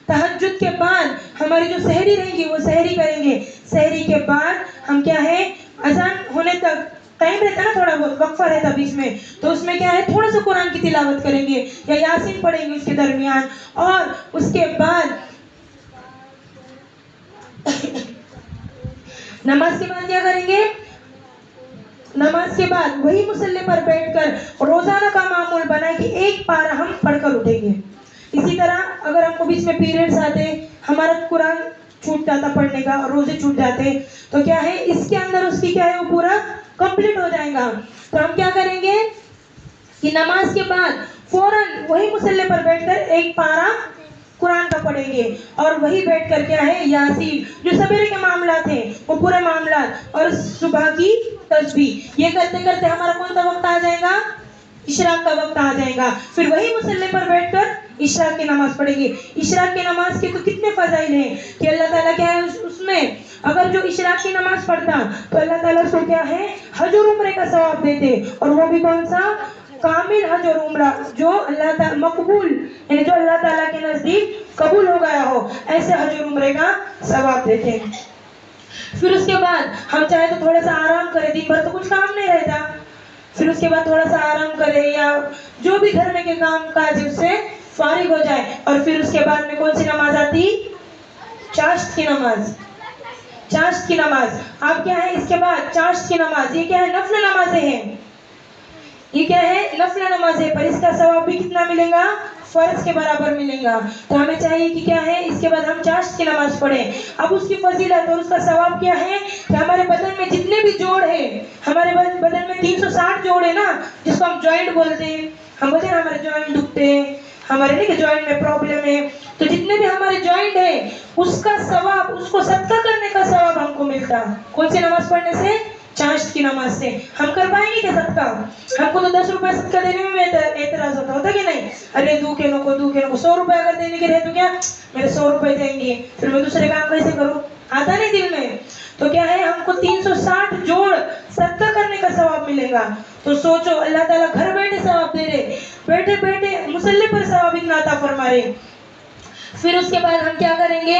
تہجد کے بعد ہماری جو سحری رہیں گی وہ سحری کریں گے. سحری کے بعد ہم کیا ہے اذان ہونے تک ٹائم رہتا ہے نا، تھوڑا بہت وقفہ رہتا بیچ میں، تو اس میں کیا ہے تھوڑا سا قرآن کی تلاوت کریں گے یا یاسین پڑھیں گے اس کے درمیان. اور اس کے بعد نماز کے بعد کیا کریں گے؟ نماز کے بعد وہی مصلی پر بیٹھ کر روزانہ کا معمول بنا کہ ایک پارہ ہم پڑھ کر اٹھیں گے. اسی طرح اگر ہم کو بیچ میں پیریڈز آتے، ہمارا قرآن چھوٹ جاتا پڑھنے کا اور روزے چھوٹ جاتے تو کیا ہے اس کے اندر اس کی کیا ہے وہ پورا کمپلیٹ ہو جائے گا. تو ہم کیا کریں گے کہ نماز کے بعد فوراً وہی مصلی پر بیٹھ کر ایک پارہ قرآن کا پڑھیں گے اور وہی بیٹھ کر کیا ہے یاسین، جو سویرے کے معاملات ہیں وہ پورے معاملات، اور صبح کی تسبیح. یہ کرتے کرتے ہمارا کون سا وقت آ جائے گا؟ اشراق کا وقت آ جائے گا. پھر وہی مصلی پر بیٹھ کر اشراق کی نماز پڑھیں گے. اشراق کی نماز کے تو کتنے فضائل ہیں کہ اللہ تعالیٰ کیا ہے اس میں اگر جو اشراق کی نماز پڑھتا تو اللہ تعالیٰ اس کو کیا ہے حج اور عمرے کا ثواب دیتے، اور وہ بھی کون سا؟ کامل حج اور عمرہ جو اللہ تعالیٰ مقبول، یعنی جو اللہ تعالیٰ کے نزدیک قبول ہو گیا ہو، ایسے حج اور عمرے کا ثواب دیتے ہیں. پھر اس کے بعد ہم چاہے تو تھوڑا سا آرام کرے، دن بھر تو کچھ کام نہیں رہتا، پھر اس کے بعد تھوڑا سا آرام کرے یا جو بھی گھر میں کے کام کاج اس سے فارغ ہو جائے. اور پھر اس کے بعد میں کون سی نماز آتی؟ چاشت کی نماز. چاشت کی نماز آپ کیا ہے اس کے بعد چاشت کی نماز، یہ کیا ہے نفل نمازیں ہیں، یہ کیا ہے نفل نماز ہے، پر اس کا ثواب بھی کتنا ملے گا؟ فرض کے برابر ملے گا. تو ہمیں چاہیے کہ کیا ہے اس کے بعد ہم چاشت کی نماز پڑھیں. اب اس کی فضیلت اور اس کا ثواب کیا ہے کہ ہمارے بدن میں جتنے بھی جوڑ ہیں، ہمارے بدن میں 360 جوڑ ہے نا جس کو ہم جوائنٹ بولتے ہیں، ہم بولتے ہیں ہمارے جوائنٹ دکھتے ہیں، ہمارے نہیں کہ جوائنٹ میں پرابلم ہے، تو جتنے بھی ہمارے جوائنٹ ہیں اس کا ثواب، اس کو صدقہ کرنے کا ثواب ہم کو ملتا. کون سی نماز پڑھنے سے؟ چاشت کی نماز سے. ہم کر پائیں گے کیا صدقہ؟ ہم کو تو 10 روپے صدقہ دینے میں اعتراض ہوتا کہ نہیں، ارے دو کے نو کو 100 روپے اگر دینے کے رہے تو کیا میرے 100 روپے دیں گے، پھر میں دوسرے کام کیسے کروں؟ آتا نہیں دل میں. تو کیا ہے ہم کو 360 جوڑ صدقہ کرنے کا ثواب ملے گا. تو سوچو اللہ تعالیٰ گھر بیٹھے ثواب دے رہے، بیٹھے بیٹھے مصلی پر ثواب اتنا عطا فرما رہے. پھر اس کے بعد ہم کیا کریں گے؟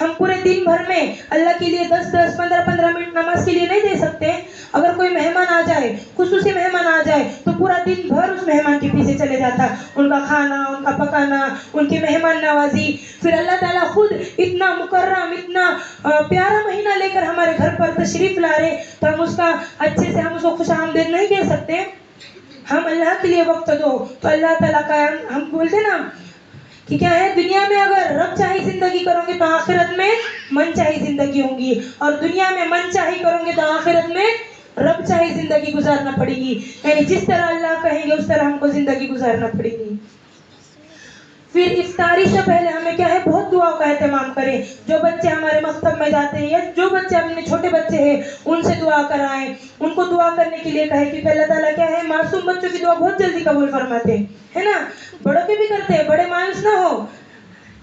ہم پورے دن بھر میں اللہ کے لیے 10-10 15-15 منٹ نماز کے لیے نہیں دے سکتے. اگر کوئی مہمان آ جائے, خصوصی مہمان آ جائے, تو پورا دن بھر اس مہمان کے پیچھے چلے جاتا, ان کا کھانا, ان کا پکانا, ان کی مہمان نوازی. پھر اللہ تعالیٰ خود اتنا مکرم, اتنا پیارا مہینہ لے کر ہمارے گھر پر تشریف لا رہے, تو ہم اس کا اچھے سے ہم اس کو خوش آمدید نہیں کہہ سکتے. ہم اللہ کے لیے وقت دو. تو اللہ تعالیٰ کا ہم بولتے نا کہ کیا ہے, دنیا میں اگر رب چاہی زندگی کرو گے تو آخرت میں من چاہی زندگی ہوں گی, اور دنیا میں من چاہی کرو گے تو آخرت میں رب چاہی زندگی گزارنا پڑے گی. یعنی جس طرح اللہ کہیں گے اس طرح ہم کو زندگی گزارنا پڑے گی. پھر افطاری سے پہلے ہمیں کیا ہے, بہت دعاؤں کا اہتمام کریں. جو بچے ہمارے مکتب میں جاتے ہیں یا جو بچے اپنے چھوٹے بچے ہیں ان سے دعا کرائیں, ان کو دعا کرنے کے لیے کہیں, کیونکہ اللہ تعالیٰ کیا ہے, معصوم بچوں کی دعا بہت جلدی قبول فرماتے ہیں, ہے نا. بڑوں کے بھی کرتے ہیں, بڑے مایوس نہ ہو,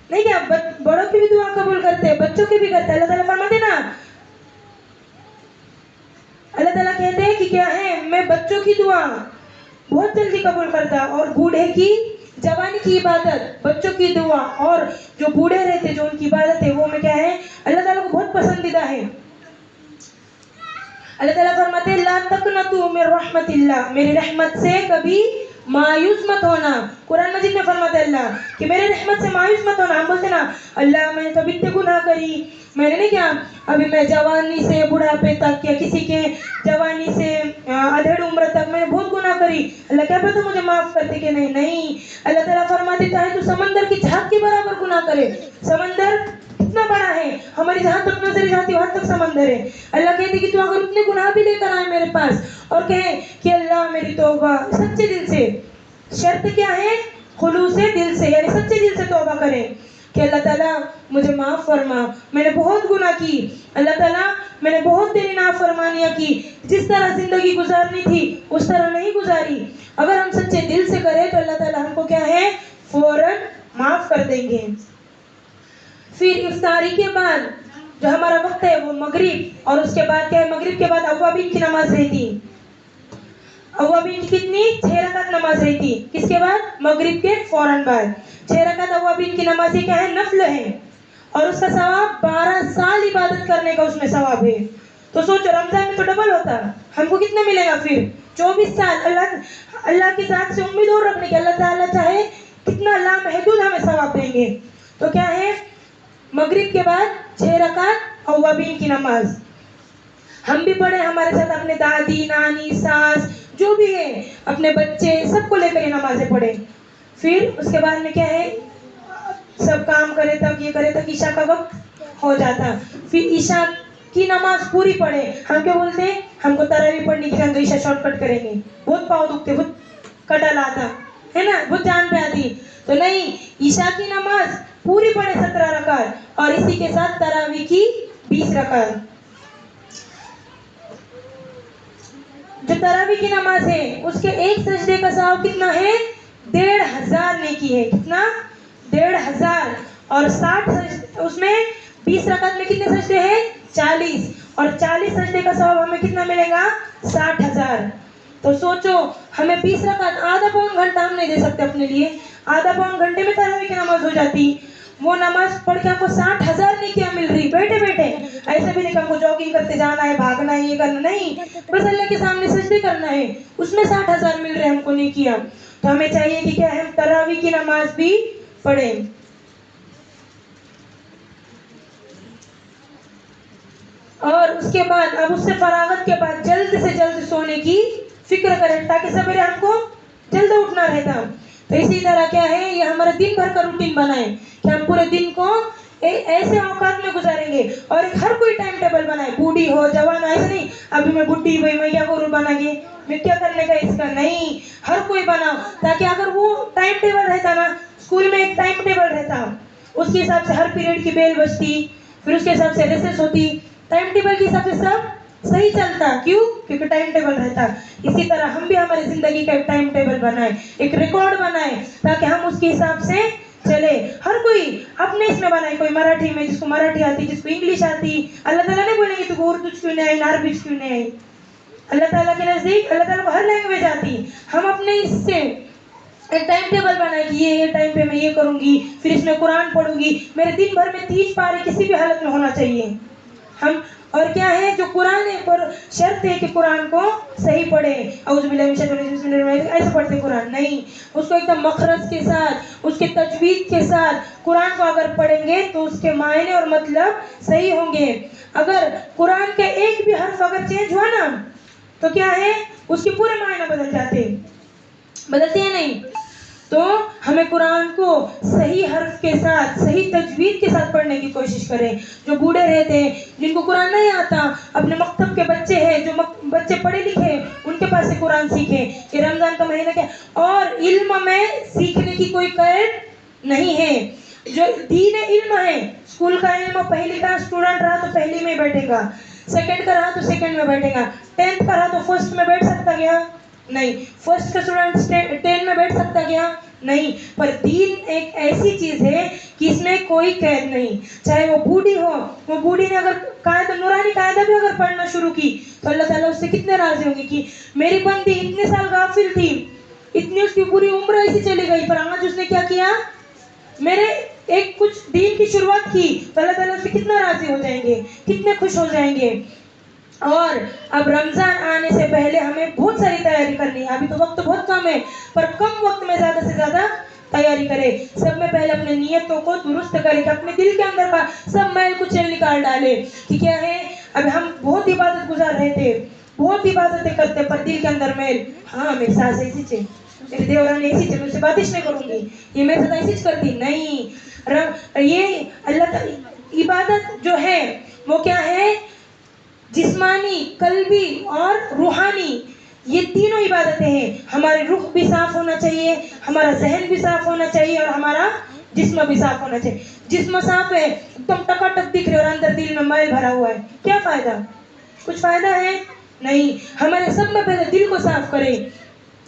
نہیں کیا, بڑوں کی بھی دعا قبول کرتے ہیں, بچوں کی بھی کرتے ہیں. اللہ تعالیٰ فرماتے نا, اللہ تعالیٰ کہتے ہیں کہ کیا ہے, میں بچوں کی دعا بہت جلدی قبول کرتا, اور بوڑھے کی جوانی کی عبادت, بچوں کی دعا اور جو بوڑھے رہتے جو ان کی عبادت ہے وہ میں کیا ہے, اللہ تعالیٰ کو بہت پسندیدہ ہے. اللہ تعالیٰ فرماتے ہیں لا تقنطوا من رحمت اللہ, میری رحمت سے کبھی مایوس مت ہونا. قرآن مجید میں فرماتے ہیں اللہ کہ میرے رحمت سے مایوس مت ہونا. ہم بولتے نا اللہ میں نے تو اتنے گناہ کری, میں نے نہیں کیا, ابھی میں جوانی سے بڑھاپے تک یا کسی کے جوانی سے ادھیڑ عمر تک میں نے بہت گناہ کری, اللہ کیا پتہ مجھے معاف کرتے کہ نہیں. نہیں, اللہ تعالیٰ فرماتے چاہے تو سمندر کی جھاگ کے برابر گناہ کرے, سمندر اتنا بڑا ہے, ہماری جہاں تک نظر جاتی وہاں تک سمندر ہے. اللہ کہتے کہ تو اگر اتنے گناہ بھی لے کر آئے میرے پاس اور کہے کہ اللہ میری توبہ, سچے دل سے, شرط کیا ہے, خلوص دل سے, یعنی سچے دل سے توبہ کریں کہ اللہ تعالیٰ مجھے معاف فرما, میں نے بہت گناہ کی, اللہ تعالیٰ میں نے بہت تیری نافرمانیاں کی, جس طرح زندگی گزارنی تھی اس طرح نہیں گزاری. اگر ہم سچے دل سے کریں تو اللہ تعالیٰ ہم کو کیا ہے, فوراً معاف کر دیں گے. پھر افطاری کے بعد جو ہمارا وقت ہے وہ مغرب, اور اس کے بعد کیا ہے, مغرب کے بعد اوابین کی نماز رہتی. اوابین کی کتنی, 6 رکعت نماز رہتی. کس کے بعد, مغرب کے فوراً بعد 6 رکعت اوابین کی نماز. یہ کیا ہے, نفل ہے, اور اس کا ثواب 12 سال عبادت کرنے کا اس میں ثواب ہے. تو سوچو رمضان میں تو ڈبل ہوتا, ہم کو کتنا ملے گا پھر, 24 سال. اللہ کی ذات سے امید اور رکھنے کی, اللہ تعالیٰ چاہے کتنا لامحدود ہمیں ثواب دیں گے. تو کیا ہے, مغرب کے بعد 6 رکعت اوابین کی نماز. ہم بھی پڑھے, ہمارے ساتھ اپنے دادی, نانی, ساس, جو بھی ہے, اپنے بچے, سب کو لے کر یہ نمازیں پڑھیں. پھر اس کے بعد میں کیا ہے, سب کام کرے تک, یہ کرے تک عشاء کا وقت ہو جاتا. پھر عشاء کی نماز پوری پڑھے. ہم کیا بولتے ہیں, ہم کو تراویح پڑھنے کی, ہم تو عشاء شارٹ کٹ کریں گے, بہت پاؤں دکھتے, بہت کٹا لاتا ہے نا, بہت جان پہ آتی. تو نہیں, عشاء کی نماز پوری پڑھے 17 رکعت, اور اسی کے ساتھ تراویح کی 20 رکعت. جو تراویح کی نماز ہے اس کے ایک سجدے کا ثواب کتنا ہے, 1500 نیکی ہے. کتنا, 1500. اور 60 اس میں 20 رکعت میں کتنے سجدے ہیں, 40, اور 40 سجدے کا ثواب ہمیں کتنا ملے گا, 60,000. تو سوچو, ہمیں 20 رکعت, آدھا پون گھنٹہ ہم نہیں دے سکتے اپنے لیے, آدھا پون گھنٹے میں تراویح کی نماز ہو جاتی. وہ نماز پڑھ کے ہم کو 60,000 نیکیاں مل رہی بیٹھے بیٹھے. ایسا بھی نہیں کہ ہم کو جاگنگ کرتے جانا ہے, بھاگنا ہے, یہ کرنا نہیں, بس اللہ کے سامنے سجدے کرنا ہے, اس میں 60,000 مل رہے ہم کو نیکیاں. تو ہمیں چاہیے کہ کیا ہم تراویح کی نماز بھی پڑھیں. اور اس کے بعد, اب اس سے فراغت کے بعد جلد سے جلد سونے کی فکر کریں تاکہ سویرے ہم کو جلد اٹھنا رہتا. تو اسی طرح کیا ہے, یہ ہمارا دن بھر کا روٹین بنائیں کہ ہم پورے دن کو ایسے اوقات میں گزاریں گے, اور ہر کوئی ٹائم ٹیبل بنائے, بوڑھی ہو جوان, ایسا نہیں ابھی میں بڈھی ہوئی میں کیا کروں بنا گے, میں کیا کرنے کا اس کا, نہیں, ہر کوئی بناؤ. تاکہ اگر وہ ٹائم ٹیبل رہتا نا, اسکول میں ایک ٹائم ٹیبل رہتا, اس کے حساب سے ہر پیریڈ کی بیل بجتی, پھر اس کے حساب سے ریسس ہوتی, ٹائم ٹیبل کے حساب سے سب صحیح چلتا. کیوں, کیونکہ ٹائم ٹیبل رہتا. اسی طرح ہم بھی ہماری زندگی کا ایک ٹائم ٹیبل بنائیں, ایک ریکارڈ بنائیں, تاکہ ہم اس کے حساب سے چلے. ہر کوئی اپنے اس میں بنائے, کوئی مراٹھی میں, جس کو مراٹھی آتی, جس کو انگلش آتی. اللہ تعالیٰ نہیں بولیں گے تو اردو کیوں نہیں آئی, عربی کیوں نہیں آئی. اللہ تعالیٰ کے نزدیک, اللہ تعالیٰ کو ہر لینگویج آتی. ہم اپنے اس سے ایک ٹائم ٹیبل بنائے کہ یہ ٹائم پہ میں یہ کروں گی، پھر اس میں قرآن پڑھوں گی، میرے دن بھر میں 30 پارے کسی بھی حالت میں ہونا چاہیے. ہم اور کیا ہے جو قرآن ہے پر شرط ہے کہ قرآن کو صحیح پڑھے. اعوذ باللہ من الشیطان الرجیم بسم اللہ الرحمن الرحیم ایسے پڑھتے قرآن نہیں، اس کو ایک دم مخرج کے ساتھ، اس کے تجوید کے ساتھ قرآن کو اگر پڑھیں گے تو اس کے معنی اور مطلب صحیح ہوں گے. اگر قرآن کے ایک بھی حرف اگر چینج ہوا نا تو کیا ہے اس کے پورے معنی بدل جاتے، بدلتے ہیں نہیں. تو ہمیں قرآن کو صحیح حرف کے ساتھ، صحیح تجوید کے ساتھ پڑھنے کی کوشش کریں. جو بوڑھے رہتے ہیں، جن کو قرآن نہیں آتا، اپنے مکتب کے بچے ہیں، جو بچے پڑھے لکھے ان کے پاس سے قرآن سیکھیں. یہ رمضان کا مہینہ کیا اور علم میں سیکھنے کی کوئی قید نہیں ہے. جو دین علم ہے، اسکول کا علم، پہلی کا اسٹوڈنٹ رہا تو پہلی میں بیٹھے گا، سیکنڈ کا رہا تو سیکنڈ میں بیٹھے گا، 10th کا رہا تو فرسٹ میں بیٹھ سکتا کیا؟ نہیں. فرسٹ کا اسٹوڈنٹ 10 میں بیٹھ سکتا کیا؟ نہیں. پر دین ایک ایسی چیز ہے کہ اس میں کوئی قید نہیں. چاہے وہ بوڑھی ہو، وہ بوڑھی نے اگر قاعدہ نورانی قاعدہ بھی اگر پڑھنا شروع کی تو اللہ تعالیٰ اس سے کتنے راضی ہوں گے کہ میری بندی اتنے سال غافل تھی، اتنی اس کی پوری عمر ایسی چلی گئی، پر آج اس نے کیا کیا؟ میرے ایک کچھ دین کی شروعات کی تو اللہ تعالیٰ اس سے کتنا راضی ہو جائیں گے، کتنے خوش ہو جائیں گے. اور اب رمضان آنے سے پہلے ہمیں بہت ساری تیاری کرنی ہے. ابھی تو وقت بہت کم ہے، پر کم وقت میں زیادہ سے زیادہ تیاری کرے. سب میں پہلے اپنے نیتوں کو درست کرے کہ اپنے دل کے اندر کا سب میل کچیل نکال ڈالے کہ کیا ہے اب ہم بہت عبادت گزار رہے تھے، بہت عبادتیں کرتے، پر دل کے اندر میل، ہاں میری ساس ایسی چیز، میری دیورانی ایسی چیز، میں اسے باتش نہیں کروں گی، یہ میرے ساتھ ایسی کرتی نہیں. یہ اللہ تعالی عبادت جو ہے وہ کیا ہے؟ جسمانی، قلبی اور روحانی، یہ تینوں عبادتیں ہیں. ہمارے روح بھی صاف ہونا چاہیے، ہمارا ذہن بھی صاف ہونا چاہیے اور ہمارا جسم بھی صاف ہونا چاہیے. جسم صاف ہے ایک دم ٹکاٹک دکھ رہے اور اندر دل میں میل بھرا ہوا ہے، کیا فائدہ؟ کچھ فائدہ ہے نہیں. ہمارے سب میں پہلے دل کو صاف کریں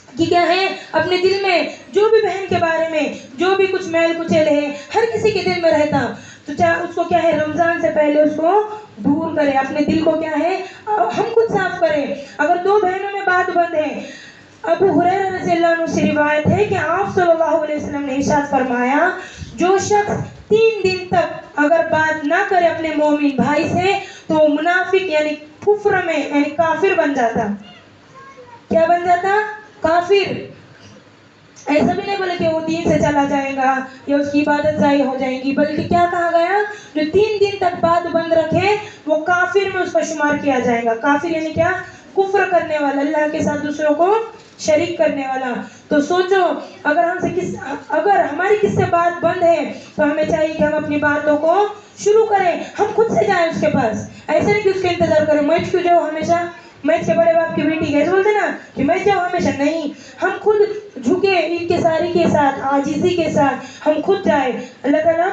کہ کیا ہے اپنے دل میں جو بھی بہن کے بارے میں جو بھی کچھ میل کچیل ہے ہر کسی کے دل میں رہتا تو اس کو کیا ہے رمضان سے پہلے اس کو دور کرے. اپنے دل کو کیا ہے ہم خود صاف کریں. اگر دو بہنوں میں بات بند ہے، ابو ہریرہ رضی اللہ عنہ سے روایت ہے کہ آپ صلی اللہ علیہ وسلم نے ارشاد فرمایا جو شخص 3 دن تک اگر بات نہ کرے اپنے مومن بھائی سے تو وہ منافق یعنی کفر میں یعنی کافر بن جاتا. کیا بن جاتا؟ کافر. ایسا بھی نہیں بولے کہ وہ دین سے چلا جائے گا یا اس کی عبادت ضائع ہو جائے گی، بلکہ کیا کہا گیا؟ جو 3 دن تک بات بند رکھے وہ کافر میں اس کا شمار کیا جائے گا. کافر یعنی کیا؟ کفر کرنے والا، اللہ کے ساتھ دوسروں کو شریک کرنے والا. تو سوچو اگر ہماری کس سے بات بند ہے تو ہمیں چاہیے کہ ہم اپنی باتوں کو شروع کریں، ہم خود سے جائیں اس کے پاس. ایسا نہیں کہ اس کے انتظار کریں میں کیوں جاؤں ہمیشہ، میں اس کے بڑے باپ کی بیٹی کیسے بولتے نا کہ میں جاؤں ہمیشہ. نہیں، ہم خود جھکے انکساری کے ساتھ، عاجزی کے ساتھ ہم خود جائیں. اللہ تعالیٰ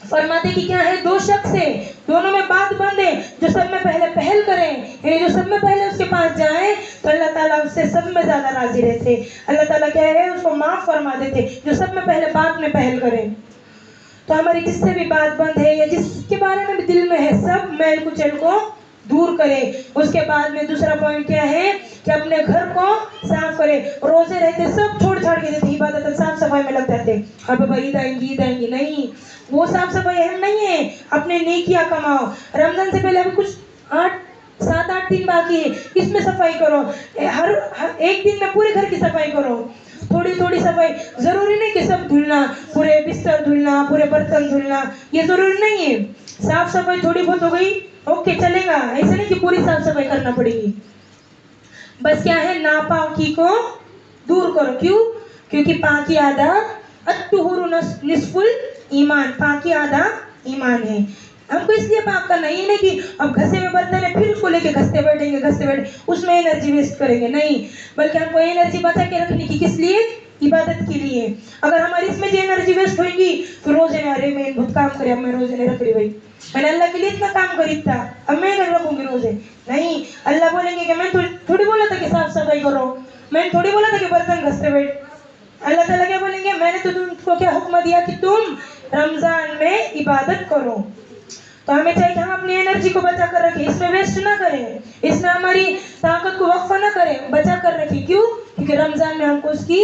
فرماتے کہ کیا ہے 2 شخص ہے دونوں میں بات بند ہے، جو سب میں پہلے پہل کریں یعنی جو سب میں پہلے اس کے پاس جائیں تو اللہ تعالیٰ اس سے سب میں زیادہ راضی رہتے. اللہ تعالیٰ کیا ہے اس کو معاف فرما دیتے جو سب میں پہلے بات میں پہل کریں. تو ہماری جس سے بھی بات بند ہے یا جس کے بارے میں بھی دل میں ہے سب میل کچیل کو دور کرے. اس کے بعد میں دوسرا پوائنٹ کیا ہے کہ اپنے گھر کو صاف کرے. روزے رہتے سب چھوڑ چھاڑ کے دیتے، عبادت صاف صفائی میں لگ جاتے. اب عید آئیں گی نہیں، وہ صاف صفائی اہم نہیں ہے. اپنے نیکیاں کماؤ. رمضان سے پہلے ابھی کچھ 7-8 دن باقی ہے، اس میں صفائی کرو. ہر ایک دن میں پورے گھر کی صفائی کرو. تھوڑی تھوڑی صفائی، ضروری نہیں کہ سب دھلنا، پورے بستر دھلنا، پورے برتن دھلنا، یہ ضروری نہیں ہے. صاف صفائی تھوڑی بہت ہو گئی اوکے چلے گا، ایسا نہیں کہ پوری صاف صفائی کرنا پڑے گی. بس کیا ہے ناپاکی کو دور کرو. کیوں؟ کیونکہ پاکی آدھا الطہور نصف ایمان، پاکی آدھا ایمان ہے. ہم کو اس لیے پاک کرنا یہ نہیں کہ اب گھسے میں برتن ہے پھر اس کو لے کے گھستے بیٹھیں اس میں انرجی ویسٹ کریں گے. نہیں، بلکہ ہم کو انرجی بچا کے رکھنے کی کس لیے؟ عبادت کے لیے. اگر ہماری اس میں جو انرجی ویسٹ ہوئے گی تو روزے میں ارے میں بہت کام کرے، اب میں روزے نہیں رکھ رہی بھائی، میں نے اللہ کے لیے اتنا کام کری تھا اب میں نہیں رکھوں گی روزے. نہیں، اللہ بولیں گے کہ میں تھوڑی بولا تھا کہ صاف صفائی کرو، میں نے تھوڑی بولا تھا کہ برتن گھستے بیٹھ. اللہ تعالیٰ کیا بولیں گے؟ میں نے تو تم کو کیا حکم دیا کہ تم رمضان میں عبادت کرو. تو ہمیں چاہیے کہ ہم اپنی انرجی کو بچا کر رکھیں، اس میں ویسٹ نہ کریں، اس میں ہماری طاقت کو وقفہ نہ کریں، بچا کر رکھیں. کیوں؟ کیونکہ رمضان میں ہم کو اس کی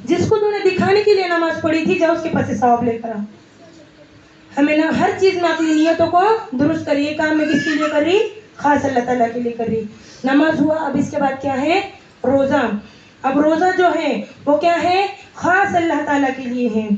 جس کو تو نے دکھانے کے لیے نماز پڑھی تھی جا اس کے پاس سے ثواب لے کر آ. ہمیں نہ ہر چیز میں اپنی نیتوں کو درست کریے. کام میں کس کے لیے کر رہی؟ خاص اللہ تعالیٰ کے لیے کر رہی. نماز ہوا. اب اس کے بعد کیا ہے؟ روزہ. اب روزہ جو ہے وہ کیا ہے؟ خاص اللہ تعالیٰ کے لیے ہے.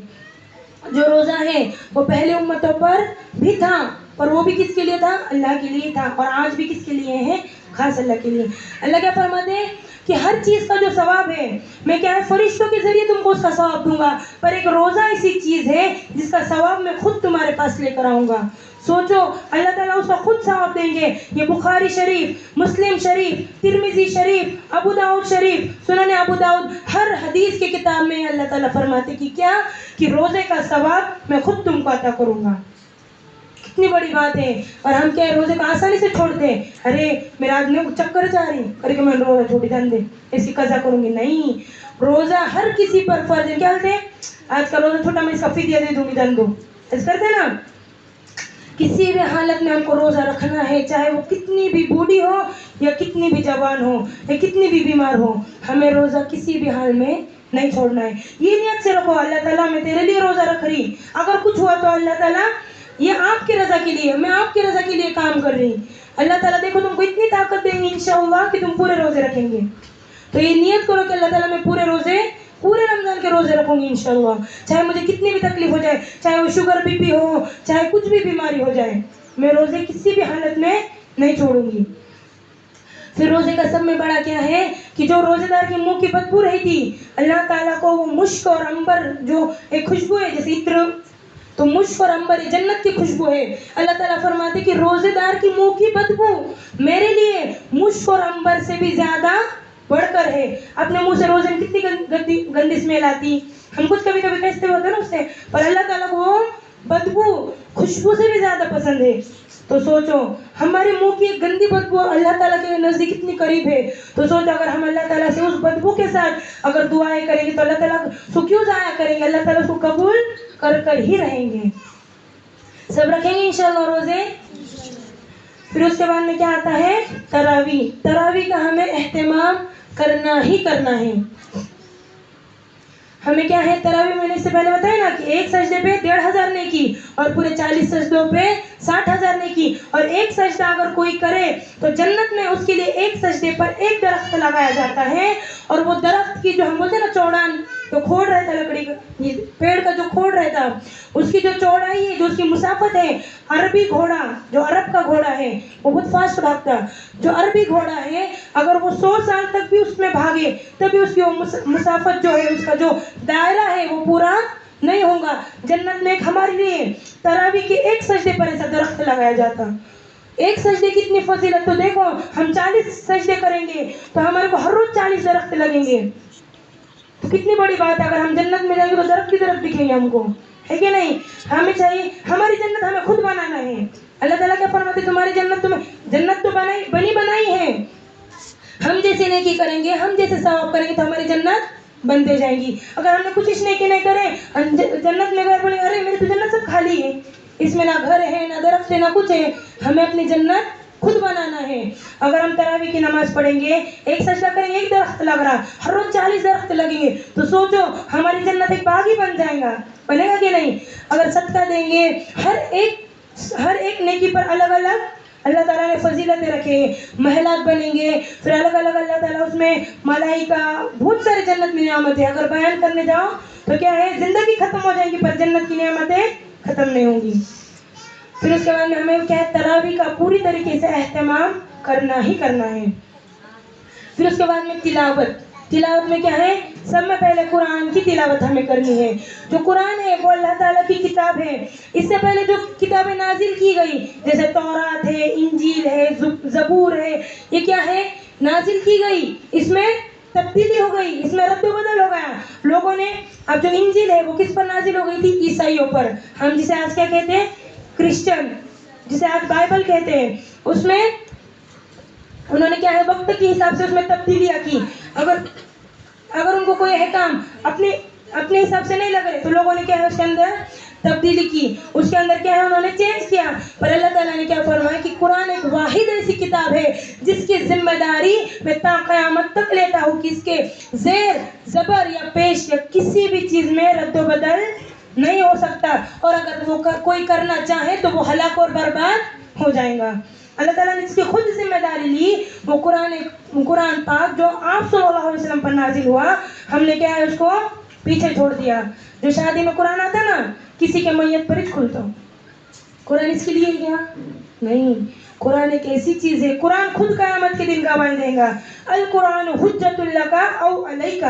جو روزہ ہے وہ پہلے امتوں پر بھی تھا اور وہ بھی کس کے لیے تھا؟ اللہ کے لیے تھا. اور آج بھی کس کے لیے ہے؟ خاص اللہ کے لیے. اللہ کیا فرماتے ہیں کہ ہر چیز کا جو ثواب ہے میں کیا ہے فرشتوں کے ذریعے تم کو اس کا ثواب دوں گا, پر ایک روزہ ایسی چیز ہے جس کا ثواب میں خود تمہارے پاس لے کر آؤں گا. سوچو, اللہ تعالیٰ اس کا خود ثواب دیں گے. یہ بخاری شریف, مسلم شریف, ترمذی شریف, ابو داؤد شریف, سنن ابو داؤد, ہر حدیث کی کتاب میں اللہ تعالیٰ فرماتے کہ کیا, کہ روزے کا ثواب میں خود تم کو عطا کروں گا. کتنی بڑی بات ہے. اور ہم کیا روزے کو آسانی سے چھوڑتے ہیں. ارے میرا آدمی کو چکر جا رہی ارے کہ میں روزہ چھوڑی جان دے اس کی قضا کروں گی. نہیں, روزہ ہر کسی پر فرض ہے. کیا ہوتے ہیں آج کا روزہ چھوٹا میں اس کا فدیہ دے دوں گی, جان دو ایسا کرتے نا. کسی بھی حالت میں ہم کو روزہ رکھنا ہے, چاہے وہ کتنی بھی بوڑھی ہو یا کتنی بھی جوان ہو یا کتنی بھی بیمار ہو, ہمیں روزہ کسی بھی حال میں نہیں چھوڑنا ہے. یہ نیت سے رکھو اللہ تعالیٰ میں تیرے لیے روزہ رکھ رہی, اگر کچھ ہوا تو اللہ تعالیٰ یہ آپ کی رضا کے لیے, میں آپ کی رضا کے لیے کام کر رہی. اللہ تعالیٰ دیکھو تم کو اتنی طاقت دیں گے انشاءاللہ کہ تم پورے روزے رکھیں گے. تو یہ نیت کرو کہ اللہ تعالیٰ میں پورے رمضان کے روزے رکھوں گی انشاءاللہ, چاہے مجھے کتنی بھی تکلیف ہو جائے, چاہے وہ شوگر بی پی ہو, چاہے کچھ بھی بیماری ہو جائے, میں روزے کسی بھی حالت میں نہیں چھوڑوں گی. پھر روزے کا سب میں بڑا کیا ہے کہ جو روزے دار کے منہ کی بدبو رہی تھی, اللہ تعالیٰ کو وہ مشک اور عنبر جو ایک خوشبو ہے جیسے عطر, تو مشک اور عنبر جنت کی خوشبو ہے. اللہ تعالیٰ فرماتے کہ روزے دار کی منہ کی بدبو میرے لیے مشک اور عنبر سے بھی زیادہ بڑھ کر ہے. اپنے منہ سے روزے میں کتنی گندی اسمیل آتی, ہم کچھ کبھی کبھی کہتے ہوتے ہیں نا اس سے, پر اللہ تعالیٰ کو وہ بدبو خوشبو سے بھی زیادہ پسند ہے. تو سوچو ہمارے منہ کی ایک گندی بدبو اللہ تعالیٰ کے نزدیک کتنی قریب ہے. تو سوچو اگر ہم اللہ تعالیٰ سے اس بدبو کے ساتھ اگر دعائیں کریں گے تو اللہ تعالیٰ کو کیوں ضائع کریں گے, اللہ تعالیٰ اس کو قبول کر ہی رہیں گے. سب رکھیں گے انشاءاللہ روزے. پھر اس کے بعد میں کیا آتا ہے؟ تراویح. تراویح کا ہمیں اہتمام کرنا ہی کرنا ہے. ہمیں کیا ہے تراویح میں نے اس سے پہلے بتایا نا کہ ایک سجدے پہ 1,500 نیکی اور پورے 40 سجدوں پہ 60,000 نیکی, اور ایک سجدہ اگر کوئی کرے تو جنت میں اس کے لیے ایک سجدے پر ایک درخت لگایا جاتا ہے. اور وہ درخت کی جو ہم بولتے ہیں نا چوڑان, جو کھوڑ رہتا لکڑی کا, پیڑ کا جو کھوڑ رہتا, اس کی جو چوڑائی ہے, جو اس کی مسافت ہے, عربی گھوڑا جو عرب کا گھوڑا ہے وہ بہت فاسٹ بھاگتا, جو عربی گھوڑا ہے اگر وہ 100 سال تک بھی اس میں بھاگے تبھی اس کی وہ مسافت جو ہے, اس کا جو دائرہ ہے وہ پورا نہیں ہوگا. جنت میں ایک ہمارے لیے تراویح کے ایک سجدے پر ایسا درخت لگایا جاتا. ایک سجدے کی اتنی فضیلت, تو دیکھو ہم 40 سجدے کریں گے تو ہمارے کو ہر روز 40 درخت لگیں گے. تو کتنی بڑی بات ہے, اگر ہم جنت میں جائیں گے تو درخت کی درخت دکھیں گے ہم کو, ہے کہ نہیں. ہمیں چاہیے ہماری جنت ہمیں خود بنانا ہے. اللہ تعالیٰ کیا فرماتے تمہاری جنت جنت تو بنائی ہے, ہم جیسے نیکی کریں گے, ہم جیسے ثواب کریں گے تو ہماری جنت بنتے جائیں گی. اگر ہم نے کچھ نیکی نہیں کرے جنت میں گھر بولے ارے میری تو جنت سب خالی ہے, اس میں نہ گھر ہے نہ درخت ہے نہ کچھ ہے. ہمیں اپنی جنت خود بنانا ہے. اگر ہم تراویح کی نماز پڑھیں گے, ایک سجدہ کریں گے, ایک درخت لگ رہا, ہر روز 40 درخت لگیں گے, تو سوچو ہماری جنت ایک باغ ہی بن جائے گا, بنے گا کہ نہیں. اگر صدقہ دیں گے, ہر ایک نیکی پر الگ الگ اللہ تعالیٰ نے فضیلتیں رکھے, محلات بنیں گے, پھر الگ الگ اللہ تعالیٰ اس میں ملائکہ, بہت سارے جنت میں نعمتیں. اگر بیان کرنے جاؤ تو کیا ہے زندگی ختم ہو جائیں گی پر جنت کی نعمتیں ختم نہیں ہوں گی. پھر اس کے بعد میں ہمیں کیا ہے تراویح کا پوری طریقے سے اہتمام کرنا ہی کرنا ہے. پھر اس کے بعد میں تلاوت میں کیا ہے, سب میں پہلے قرآن کی تلاوت ہمیں کرنی ہے. جو قرآن ہے وہ اللہ تعالیٰ کی کتاب ہے. اس سے پہلے جو کتابیں نازل کی گئی جیسے تورات ہے, انجیل ہے, زبور ہے, یہ کیا ہے نازل کی گئی, اس میں تبدیلی ہو گئی, اس میں رد و بدل ہو گیا. لوگوں نے اب جو انجیل ہے وہ کس پر نازل ہو گئی تھی؟ عیسائیوں پر. ہم جسے آج کیا کہتے ہیں کرسچن, جسے آج بائبل کہتے ہیں, اس میں انہوں نے کیا ہے وقت کے حساب سے اس میں تبدیلیاں کی. اگر ان کو کوئی احکام اپنے حساب سے نہیں لگ رہے تو لوگوں نے کیا ہے اس کے اندر تبدیلی کی, اس کے اندر کیا ہے انہوں نے چینج کیا. پر اللہ تعالیٰ نے کیا فرمایا کہ قرآن ایک واحد ایسی کتاب ہے جس کی ذمہ داری میں تا قیامت تک لیتا ہوں کہ اس کے زیر زبر یا پیش یا کسی بھی چیز میں رد و بدل نہیں ہو سکتا, اور اگر وہ کوئی کرنا چاہے تو وہ ہلاک اور برباد ہو جائے گا. اللہ تعالیٰ نے اس کی خود ذمہ داری لی. وہ قرآن پاک جو آپ صلی اللہ علیہ وسلم پر نازل ہوا, ہم نے کیا ہے اس کو پیچھے چھوڑ دیا. جو شادی میں قرآن آتا نا, کسی کے میت پر ہی کھلتا ہوں, قرآن اس کے لیے گیا نہیں. قرآن ایک ایسی چیز ہے, قرآن خود قیامت کے دن گواہی دے گا. القرآن حجت لک او علیک,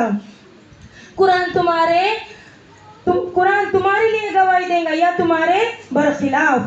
قرآن تمہارے لیے گواہی دے گا یا تمہارے برخلاف.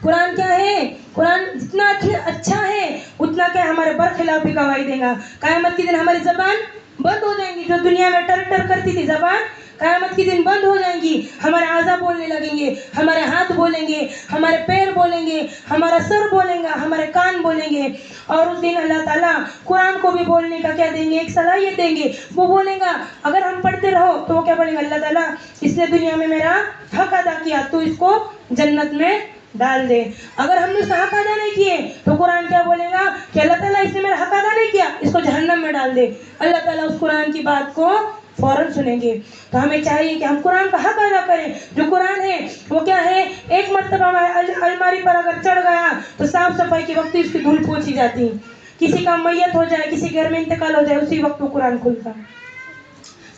قرآن کیا ہے, قرآن جتنا اچھا ہے اتنا کیا ہمارے برخلاف بھی گواہی دے گا. قیامت کے دن ہماری زبان بند ہو جائیں گی, جو دنیا میں ٹر ٹر کرتی تھی زبان, قیامت کے دن بند ہو جائیں گی. ہمارے اعضاء بولنے لگیں گے, ہمارے ہاتھ بولیں گے, ہمارے پیر بولیں گے, ہمارا سر بولیں گا, ہمارے کان بولیں گے. اور اس دن اللہ تعالیٰ قرآن کو بھی بولنے کا کیا دیں گے, ایک صلاحیت دیں گے. وہ بولیں گا, اگر ہم پڑھتے رہو تو وہ کیا بولیں گے, اللہ تعالیٰ اس نے دنیا میں میرا حق ادا کیا تو اس کو جنت میں ڈال دے. اگر ہم نے اس کا حق ادا نہیں کیے تو قرآن کیا بولے گا کہ اللہ تعالیٰ اس نے میرا حق ادا نہیں کیا, اس کو جہنم میں ڈال دے. اللہ تعالیٰ اس قرآن کی بات کو فوراً سنیں گے. تو ہمیں چاہیے کہ ہم قرآن کا حق ادا کریں. جو قرآن ہے وہ کیا ہے, ایک مرتبہ الماری پر اگر چڑھ گیا تو صاف صفائی کے وقت اس کی دھول پوچھی جاتی. کسی کا میت ہو جائے, کسی گھر میں انتقال ہو جائے, اسی وقت وہ قرآن کھلتا.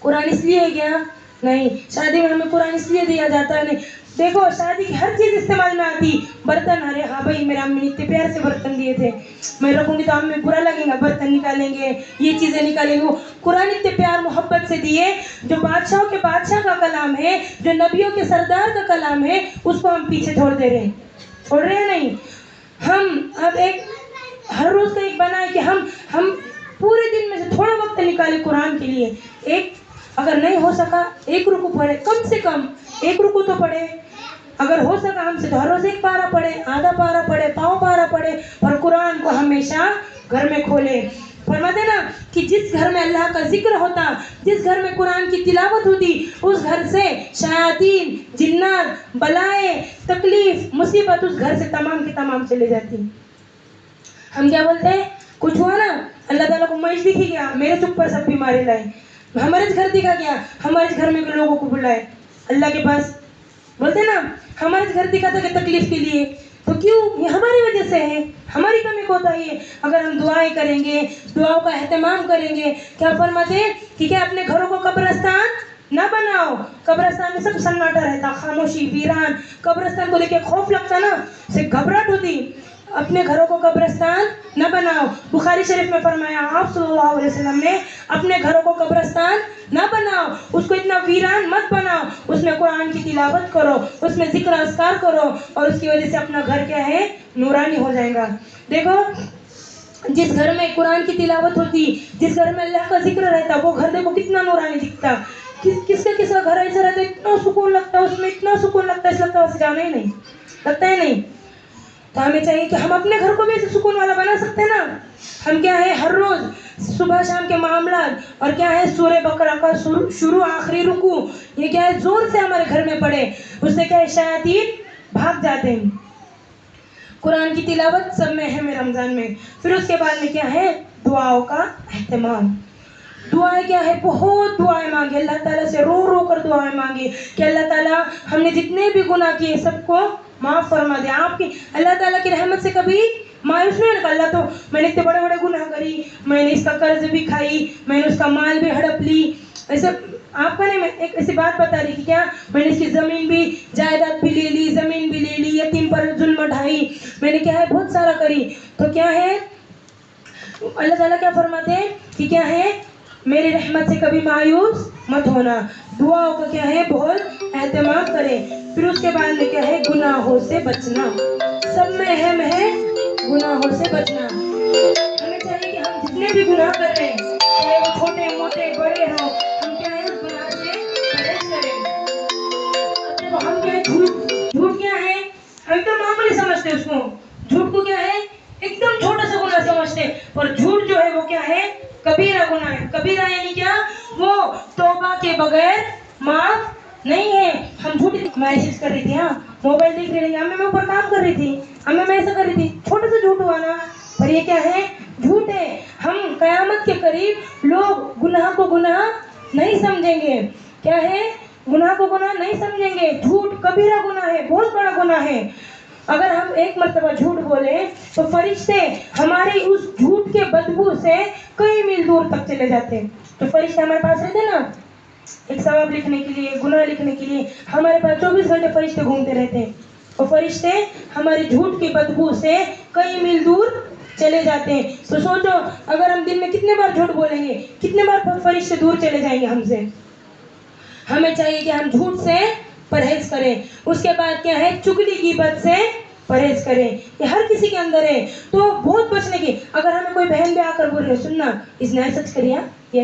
قرآن اس لیے گیا نہیں. شادی میں ہمیں قرآن اس لیے دیا جاتا ہے نہیں. دیکھو شادی کی ہر چیز استعمال میں آتی. برتن, ارے ہاں بھائی میرے امی نے اتنے پیار سے برتن دیے تھے, میں رکھوں گی تو امی برا لگے گا, برتن نکالیں گے, یہ چیزیں نکالیں گے. قرآن اتنے پیار محبت سے دیے. جو بادشاہوں کے بادشاہ کا کلام ہے, جو نبیوں کے سردار کا کلام ہے, اس کو ہم پیچھے چھوڑ دے رہے ہیں. چھوڑ رہے ہیں نہیں. ہم اب ایک ہر روز کا ایک بنا ہے کہ ہم پورے دن میں سے تھوڑا وقت نکالے قرآن کے لیے. ایک اگر نہیں ہو سکا ایک رکوع پڑھے, کم سے کم ایک رکوع تو پڑھے. اگر ہو سکا ہم سے تو ہر روز ایک پارہ پڑھے, آدھا پارہ پڑھے, پاؤں پارہ پڑھے, اور قرآن کو ہمیشہ گھر میں کھولے. فرماتے نا کہ جس گھر میں اللہ کا ذکر ہوتا, جس گھر میں قرآن کی تلاوت ہوتی, اس گھر سے شیاطین, جنات, بلائیں, تکلیف, مصیبت اس گھر سے تمام کی تمام چلے جاتی. ہم کیا بولتے ہیں, کچھ ہوا نا, اللہ تعالیٰ کو مریض دکھ گیا, میرے چپ پر سب بیماری لائے. ہمارے گھر دکھا گیا, ہمارے گھر میں لوگوں کو بلائے اللہ کے پاس. بولتے نا ہمارے گھر دکھا تھا کہ تکلیف کے لیے, تو کیوں, یہ ہماری وجہ سے ہے, ہماری کمی کوتاہی ہے. اگر ہم دعائیں کریں گے, دعاؤں کا اہتمام کریں گے, کیا فرماتے ہیں کہ کیا اپنے گھروں کو قبرستان نہ بناؤ. قبرستان میں سب سناٹا رہتا, خاموشی, ویران. قبرستان کو دیکھ کے خوف لگتا نا, اسے گھبراہٹ ہوتی. اپنے گھروں کو قبرستان نہ بناؤ. بخاری شریف میں فرمایا آپ صلی اللہ علیہ وسلم نے, اپنے گھروں کو قبرستان نہ بناؤ, اس کو اتنا ویران مت بناؤ. اس میں قرآن کی تلاوت کرو, اس میں ذکر اذکار کرو, اور اس کی وجہ سے اپنا گھر کیا ہے, نورانی ہو جائے گا. دیکھو جس گھر میں قرآن کی تلاوت ہوتی, جس گھر میں اللہ کا ذکر رہتا, وہ گھر دیکھو کتنا نورانی دکھتا. کس کا گھر ایسا رہتا, اتنا سکون لگتا, اس میں اتنا سکون لگتا ہے, اس لگتا ہے اسے جانا ہی نہیں, لگتا ہے نہیں. تو ہمیں چاہیے کہ ہم اپنے گھر کو بھی ایسے سکون والا بنا سکتے ہیں نا. ہم کیا ہے, ہر روز صبح شام کے معاملات, اور کیا ہے سورہ بقرہ کا شروع آخری رکوع, یہ کیا ہے زور سے ہمارے گھر میں پڑھے. اس سے کیا ہے شیاطین بھاگ جاتے ہیں. قرآن کی تلاوت سب میں ہے رمضان میں. پھر اس کے بعد میں کیا ہے, دعاؤں کا اہتمام. دعائیں کیا ہے, بہت دعائیں مانگے, اللہ تعالیٰ سے رو رو کر دعائیں مانگے کہ اللہ تعالیٰ ہم نے جتنے بھی گناہ کیے سب کو معاف فرما دے. آپ کی اللہ تعالیٰ کی رحمت سے کبھی مایوس نہیں ہونے. اللہ تو میں نے اتنے بڑے بڑے گناہ کری, میں نے اس کا قرض بھی کھائی, میں نے اس کا مال بھی ہڑپ لی, ایسے آپ کا نہیں. میں ایک ایسی بات بتا رہی کہ کیا میں نے اس کی زمین بھی, جائیداد بھی لے لی, زمین بھی لے لی, یتیم پر ظلم ڈھائی, میں نے کیا ہے بہت سارا کری. تو کیا ہے اللہ تعالیٰ کیا فرماتے ہیں کہ کیا ہے, میری رحمت سے کبھی مایوس مت ہونا. دعاؤں کا کیا ہے بہت اہتمام کریں. پھر اس کے بعد میں کیا ہے, گناہوں سے بچنا. سب میں اہم ہے گناہوں سے بچنا. ہمیں چاہیے کہ ہم جتنے بھی گناہ کر رہے ہیں, چاہے وہ چھوٹے موٹے بڑے ہوں, ہم کیا ہے اس گناہ سے پرہیز کریں. ہم کیا ہے, جھوٹ کیا ہے, ہم تو معمولی سمجھتے اس کو. جھوٹ کو کیا ہے ایک دم چھوٹا سا گناہ سمجھتے, اور جھوٹ جو ہے وہ کیا ہے کبیرہ گناہ ہے. کبیرہ یعنی کیا, وہ توبہ کے بغیر معاف نہیں ہے. ہم جھوٹ میسج کر رہی تھی, ہاں موبائل دیکھ رہی تھی, امی میں اوپر کام کر رہی تھی, امی میں ایسا کر رہی تھی, چھوٹا سا جھوٹ ہوا نا, پر یہ کیا ہے, جھوٹ ہے. ہم قیامت کے قریب لوگ گناہ کو گناہ نہیں سمجھیں گے. کیا ہے, گناہ کو گناہ نہیں سمجھیں گے. جھوٹ کبیرہ گناہ ہے, بہت بڑا گناہ ہے. اگر ہم ایک مرتبہ جھوٹ بولیں تو فرشتے ہماری اس جھوٹ کے بدبو سے کئی میل دور تک چلے جاتے ہیں. تو فرشتے ہمارے پاس رہتے ہیں نا, ایک ثواب لکھنے کے لیے, گناہ لکھنے کے لیے ہمارے پاس 24 گھنٹے فرشتے گھومتے رہتے ہیں. اور فرشتے ہماری جھوٹ کی بدبو سے کئی میل دور چلے جاتے ہیں. تو سوچو, اگر ہم دن میں کتنے بار جھوٹ بولیں گے, کتنے بار فرشتے دور چلے جائیں گے ہم سے. ہمیں چاہیے کہ ہم جھوٹ سے پرہیز کریں. اس کے بعد کیا ہے, چگلی غیبت سے پرہیز کریں. یہ ہر کسی کے اندر ہے, تو بہت بچنے کی. اگر ہمیں کوئی بہن بھی آ کر بول رہے, سننا اس نے سچ کریا, یا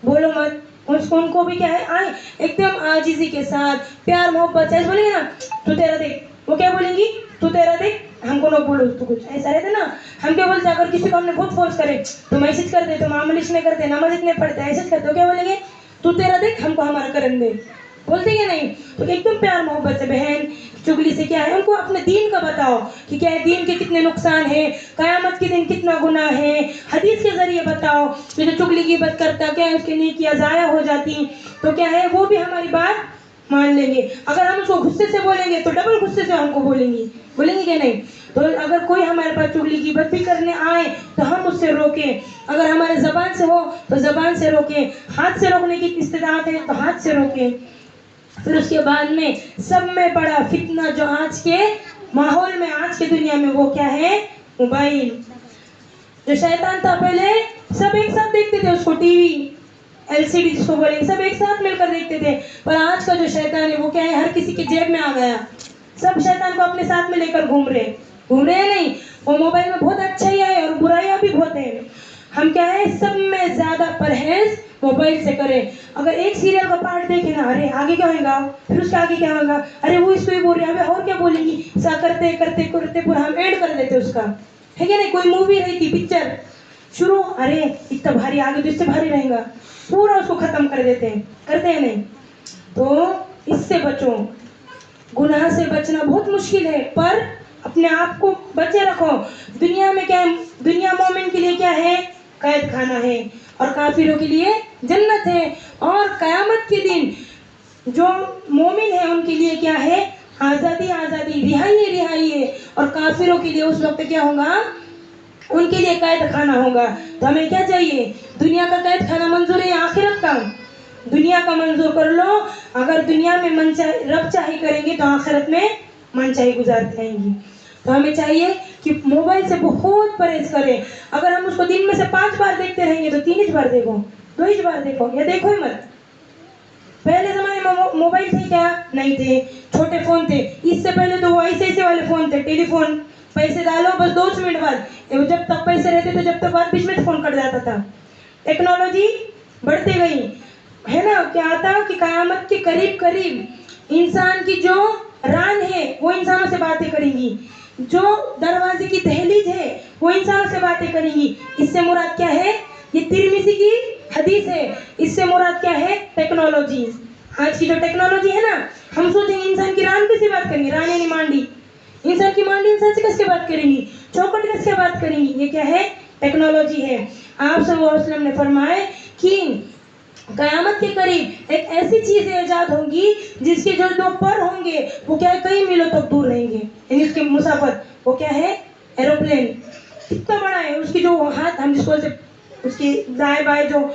بولو مت, ان کو بھی کیا ہے, آئے ایک دم عاجزی کے ساتھ پیار محبت سے بولیں گے نا, تو تیرا دیکھ, وہ کیا بولیں گی, تو تیرا دیکھ, ہم کو نہ بولو تو کچھ ایسا رہتا نا. ہم کیا بولتے, اگر کسی کو ہم نے بہت فورس کرے, تو میسج کر دے, تو معاملے اتنے کرتے, نماز اتنے پڑھتے, ایسے کرتے, تو کیا بولیں گے, تو تیرا دیکھ, ہم کو ہمارا کرن دے, بولتے ہیں نہیں. تو ایک دم پیار محبت سے. بہن چگلی سے کیا ہے, ان کو اپنے دین کا بتاؤ کہ کیا ہے, دین کے کتنے نقصان ہیں, قیامت کے دن کتنا گناہ ہے, حدیث کے ذریعے بتاؤ. جو چگلی غیبت کرتا کیا ہے, اس کی نیکیاں ضائع ہو جاتی, تو کیا ہے, وہ بھی ہماری بات مان لیں گے. اگر ہم اس کو غصے سے بولیں گے تو ڈبل غصے سے ہم کو بولیں گے کہ نہیں. تو اگر کوئی ہمارے پاس چگلی غیبت بھی کرنے آئے تو ہم اس سے روکیں. اگر ہمارے زبان سے ہو تو زبان سے روکیں, ہاتھ سے روکنے کی استطاعت ہے تو ہاتھ سے روکیں. پھر اس کے بعد میں سب میں بڑا فتنہ جو آج کے ماحول میں, آج کے دنیا میں, وہ کیا ہے, موبائل. جو شیطان تھا پہلے سب ایک ساتھ دیکھتے تھے اس کو, ٹی وی LCD جس کو بولیں, سب ایک ساتھ مل کر دیکھتے تھے. پر آج کا جو شیطان ہے وہ کیا ہے, ہر کسی کے جیب میں آ گیا. سب شیطان کو اپنے ساتھ میں لے کر گھوم رہے ہیں نہیں. وہ موبائل میں بہت اچھائیاں ہے اور برائیاں بھی بہت ہیں. ہم کیا ہے, سب میں زیادہ پرہیز موبائل سے کریں. اگر ایک سیریل کا پارٹ دیکھیں نا, ارے آگے کیا ہوگا, پھر اس کے آگے کیا ہوگا, ارے وہ اس کو ہی بول رہے ہیں, اور کیا بولیں گی, ایسا کرتے کرتے کرتے پورا ہم اینڈ کر دیتے اس کا, ہے کیا نہیں. کوئی مووی رہی تھی, پکچر شروع, ارے اتنا بھاری, آگے تو اس سے بھاری رہے گا, پورا اس کو ختم کر دیتے ہیں, کرتے ہیں نہیں. تو اس سے بچو. گناہ سے بچنا بہت مشکل ہے, پر اپنے آپ کو بچے رکھو. دنیا میں کیا ہے, دنیا مومن کے لیے کیا ہے, قید خانہ ہے, اور کافروں کے لیے جنت ہے. اور قیامت کے دن جو مومن ہے ان کے لیے کیا ہے, آزادی آزادی, رہائی رہائی ہے. اور کافروں کے لیے اس وقت کیا ہوگا, ان کے لیے قید خانہ ہوگا. تو ہمیں کیا چاہیے, دنیا کا قید خانہ منظور ہے, آخرت کا, دنیا کا منظور کر لو. اگر دنیا میں من چاہے, رب چاہے کریں گے, تو آخرت میں من چاہے گزارتے رہیں گی. تو ہمیں چاہیے کہ موبائل سے بہت پرہیز کریں. اگر ہم اس کو دن میں سے 5 بار دیکھتے رہیں گے, تو 3 بار دیکھو, 2 بار دیکھو, یا دیکھو ہی مت. پہلے زمانے میں موبائل تھے کیا, نہیں تھے, چھوٹے فون تھے. اس سے پہلے تو وہ ایسے والے فون تھے, ٹیلی فون, پیسے ڈالو بس 2 منٹ بعد, جب تک پیسے رہتے تھے جب تک بعد بیچ میں فون کٹ جاتا تھا. ٹیکنالوجی بڑھتی گئی ہے نا. کیا آتا کہ قیامت کے قریب قریب انسان کی جو ران ہے وہ انسانوں سے باتیں کریں گی, جو دروازے کی دہلیز ہے وہ انسانوں سے باتیں کریں گی. اس سے مراد کیا ہے, یہ ترمذی کی حدیث ہے. اس سے مراد کیا ہے, ٹیکنالوجی. آج کی جو ٹیکنالوجی ہے نا, ہم سوچیں گے انسان کی ران کیسے بات کریں گی, ران یعنی مانڈی, انسان کی مانڈی انسان سے کیسے بات کریں گی, چوکٹ کیسے بات کریں گی. یہ کیا ہے, ٹیکنالوجی ہے. آپ صلی اللہ علیہ وسلم نے فرمائے کہ قیامت کے قریب ایک ایسی چیز ایجاد ہوگی جس کے جو 2 پر ہوں گے وہ کیا ہے, کئی میلوں تک دور رہیں گے, یعنی اس کے مسافت. وہ کیا ہے, ایروپلین. کتنا بڑا ہے, اس کی جو ہاتھ, ہم جس کو اس کی دائیں بائیں جو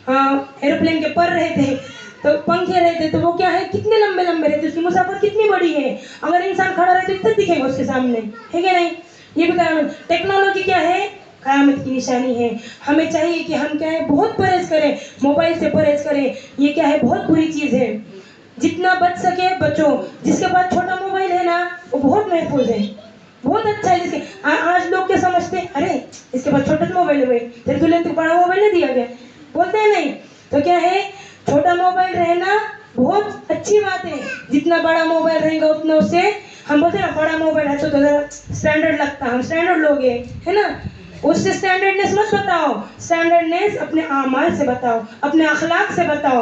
ایروپلین کے پر رہتے, تو پنکھے رہتے, تو وہ کیا ہے, کتنے لمبے لمبے رہتے, اس کی مسافت کتنی بڑی ہے. اگر انسان کھڑا رہے تو اتنا دکھے گا اس کے سامنے, ہے کہ نہیں. یہ بھی قیامت. ٹیکنالوجی کیا ہے, قیامت کی نشانی ہے. ہمیں چاہیے کہ ہم کیا ہے, بہت پرہیز کریں, موبائل سے پرہیز کریں. یہ کیا ہے, بہت بری چیز ہے. جتنا بچ سکے بچو. جس کے پاس چھوٹا موبائل ہے نا, وہ بہت محفوظ ہے, بہت اچھا ہے. جس کے آج لوگ کیا سمجھتے ہیں, ارے اس کے پاس چھوٹا موبائل ہے, تیرے دلہن کو بڑا موبائل نہیں دیا گیا, بولتے ہیں نہیں. تو کیا ہے, چھوٹا موبائل رہنا بہت اچھی بات ہے. جتنا بڑا موبائل رہے گا اتنا اس سے, ہم بولتے ہیں نا بڑا موبائل ہے تو ذرا اسٹینڈرڈ لگتا, ہم اسٹینڈرڈ لوگ ہیں, ہے نا. اس سے اسٹینڈرڈنیس مت بتاؤ, اسٹینڈرڈنیس اپنے اعمال سے بتاؤ, اپنے اخلاق سے بتاؤ.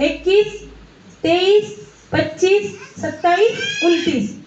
21, 23, 25, 27, 29,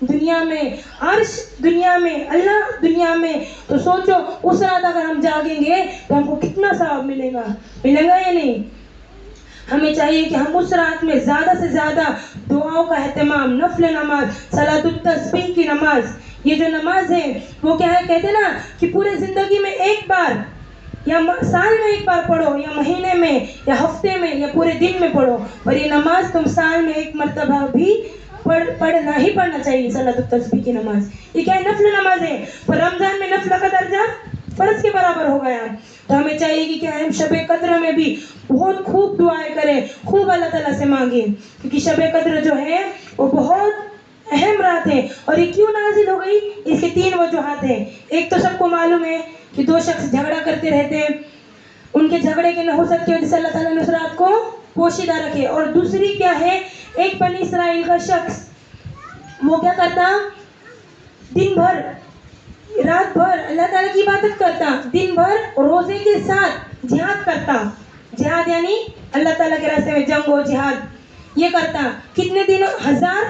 دنیا میں عرش، دنیا میں اللہ، دنیا میں. تو سوچو اس رات اگر ہم جاگیں گے تو ہم کو کتنا ثواب ملے گا یا نہیں؟ ہمیں چاہیے کہ ہم اس رات میں زیادہ سے زیادہ دعاؤں کا اہتمام، نفل نماز، صلاۃ التسبیح کی نماز. یہ جو نماز ہے وہ کیا ہے، کہتے ہیں نا کہ پورے زندگی میں ایک بار یا سال میں ایک بار پڑھو، یا مہینے میں، یا ہفتے میں، یا پورے دن میں پڑھو. اور یہ نماز تم سال میں ایک مرتبہ بھی پڑھنا ہی پڑھنا چاہیے. صلاۃ التسبیح کی نماز یہ کیا ہے، نفل نماز ہے. پر رمضان میں نفل کا درجہ فرض کے برابر ہو گیا. تو ہمیں چاہیے کہ کیا ہے، ہم شب قدر میں بھی بہت خوب دعائیں کریں، خوب اللہ تعالیٰ سے مانگیں. کیونکہ شب قدر جو ہے وہ بہت اہم رات ہے. اور یہ کیوں نازل ہو گئی، اس کے 3 وجوہات ہیں. ایک تو سب کو معلوم ہے کہ 2 شخص جھگڑا کرتے رہتے ہیں، ان کے جھگڑے کے نحوست کی وجہ سے اللہ تعالیٰ نے اس رات کو پوشیدہ رکھے. اور دوسری کیا ہے، ایک بنی اسرائیل کا شخص وہ کیا کرتا، دن بھر رات بھر اللہ تعالیٰ کی عبادت کرتا، دن بھر روزے کے ساتھ جہاد کرتا. جہاد یعنی اللہ تعالیٰ کے راستے میں جنگ و جہاد یہ کرتا. کتنے دنوں، 1000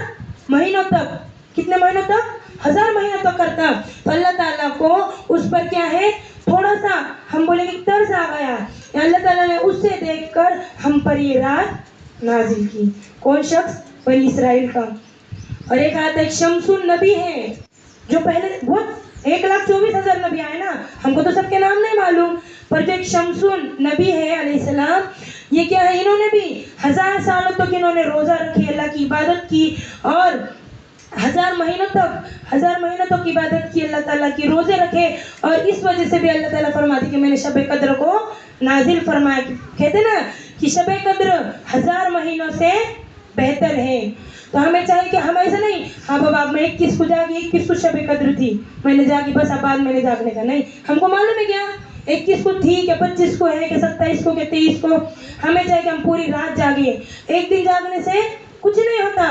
مہینوں تک. کتنے مہینوں تک؟ 1000 مہینوں تک کرتا. تو اللہ تعالیٰ کو اس پر کیا ہے، تھوڑا سا ہم بولیں گے ترس آ گیا. اللہ تعالیٰ نے اس سے دیکھ کر ہم پر یہ رات نازل کی. کون شخص؟ بنی اسرائیل کا. اور ایک آتا ایک شمس النبی ہے، جو پہلے بہت 1,24,000 نبی آئے نا، ہم کو تو سب کے نام نہیں معلوم، پر جو ایک شمس النبی ہے علیہ السلام، یہ کیا ہے، انہوں نے بھی 1000 سالوں تک انہوں نے روزہ رکھی، اللہ کی عبادت کی، اور 1000 مہینوں تک عبادت کی، اللہ تعالیٰ کی روزے رکھے. اور اس وجہ سے بھی اللہ تعالیٰ فرماتی کہ میں نے شب قدر کو نازل فرمایا. کہتے نا کہ شب قدر 1000 مہینوں سے بہتر ہے. تو ہمیں چاہیے کہ ہم ایسا نہیں، ہاں بابا میں 21 کو جاگی، 21 کو شب قدر تھی، میں نے جاگی، بس اب بعد میں نے جاگنے کا نہیں. ہم کو معلوم ہے کیا 21 کو تھی کہ 25 کو ہے کہ 27 کو کہ 23 کو. ہمیں چاہیے کہ ہم پوری رات جاگیں. ایک دن جاگنے سے کچھ نہیں ہوتا.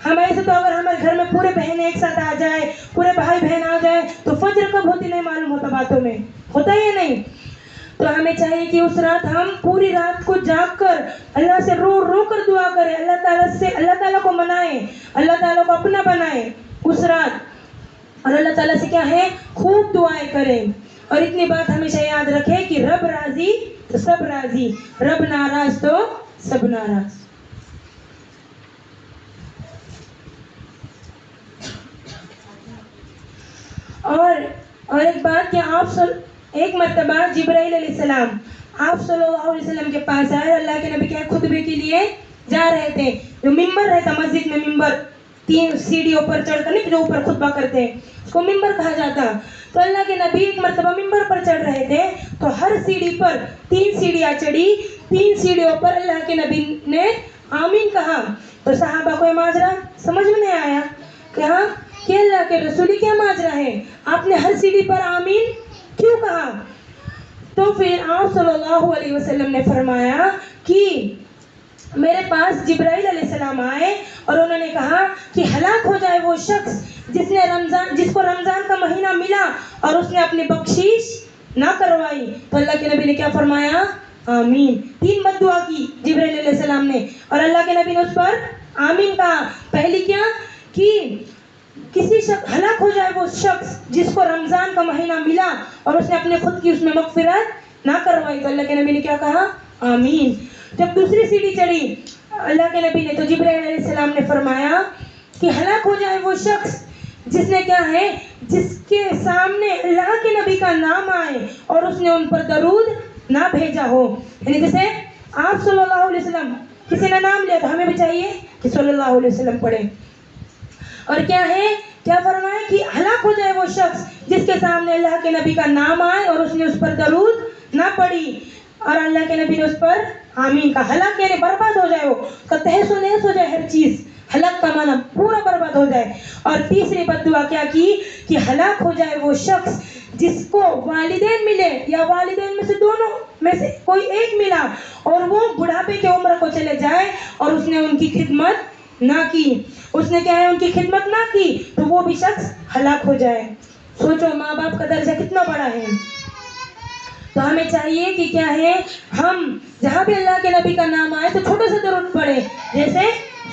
ہم ایسے تو اگر ہمارے گھر میں پورے بہن ایک ساتھ آ جائے، پورے بھائی بہن آ جائے، تو فجر کب ہوتی نہیں معلوم ہوتا، باتوں میں ہوتا ہی نہیں. تو ہمیں چاہیے کہ اس رات ہم پوری رات کو جاگ کر اللہ سے رو رو کر دعا کریں، اللہ تعالیٰ کو منائیں، اللہ تعالیٰ کو اپنا بنائیں اس رات. اور اللہ تعالیٰ سے کیا ہے، خوب دعائیں کریں. اور اتنی بات ہمیشہ یاد رکھیں کہ رب راضی تو سب راضی، رب ناراض تو سب ناراض. اور ایک بات کہ ایک مرتبہ جبرائیل علیہ السلام آپ صلی اللہ علیہ وسلم کے پاس آئے. اللہ کے نبی کیا خطبے کے لیے جا رہے تھے. جو ممبر رہتا مسجد میں، ممبر 3 سیڑھیوں پر چڑھ کر نہیں، جو اوپر خطبہ کرتے ہیں اس کو ممبر کہا جاتا. تو اللہ کے نبی ایک مرتبہ ممبر پر چڑھ رہے تھے، تو ہر سیڑھی پر 3 سیڑھیاں چڑھی. 3 سیڑھیوں پر اللہ کے نبی نے آمین کہا. تو صحابہ کو یہ ماجرا سمجھ میں نہیں آیا کہ اللہ کے رسول کیا ماجرا ہے، آپ نے ہر سیڑھی پر آمین کیوں کہا. تو پھر آپ صلی اللہ علیہ وسلم نے فرمایا کہ میرے پاس جبرائیل علیہ السلام آئے اور انہوں نے کہا کہ ہلاک ہو جائے وہ شخص جس کو رمضان کا مہینہ ملا اور اس نے اپنی بخشش نہ کروائی. تو اللہ کے نبی نے کیا فرمایا، آمین. 3 بد دعا کی جبرائیل علیہ السلام نے، اور اللہ کے نبی نے اس پر آمین کہا. پہلی کیا کہ کسی شخص ہلاک ہو جائے وہ شخص جس کو رمضان کا مہینہ ملا اور اس نے اپنے خود کی اس میں مغفرت نہ کروائی. تو اللہ کے نبی نے کیا کہا، آمین. جب دوسری سیڑھی چڑھی اللہ کے نبی نے، تو جبرائیل علیہ السلام نے فرمایا کہ ہلاک ہو جائے وہ شخص جس نے کیا ہے، جس کے سامنے اللہ کے نبی کا نام آئے اور اس نے ان پر درود نہ بھیجا ہو. یعنی جیسے آپ صلی اللہ علیہ وسلم کسی نے نام لیا تو ہمیں بھی چاہیے کہ صلی اللہ علیہ وسلم پڑھیں. اور کیا ہے، کیا فرمائے کہ ہلاک ہو جائے وہ شخص جس کے سامنے اللہ کے نبی کا نام آئے اور اس نے اس پر درود نہ پڑھی اور اللہ کے نبی نے اس پر آمین کا. ہلاک یعنی برباد ہو جائے، وہ تہس و نہس ہو جائے ہر چیز. ہلاک کا معنی پورا برباد ہو جائے. اور تیسری بد دعا کیا کی کہ ہلاک ہو جائے وہ شخص جس کو والدین ملے یا والدین میں سے دونوں میں سے کوئی ایک ملا اور وہ بڑھاپے کے عمر کو چلے جائے اور اس نے ان کی خدمت نہ کی. اس نے کیا ہے، ان کی خدمت نہ کی، تو وہ بھی شخص ہلاک ہو جائے. سوچو ماں باپ کا درجہ کتنا بڑا ہے. تو ہمیں چاہیے کہ کیا ہے، ہم جہاں بھی اللہ کے نبی کا نام آئے تو چھوٹا سا درود پڑھیں. جیسے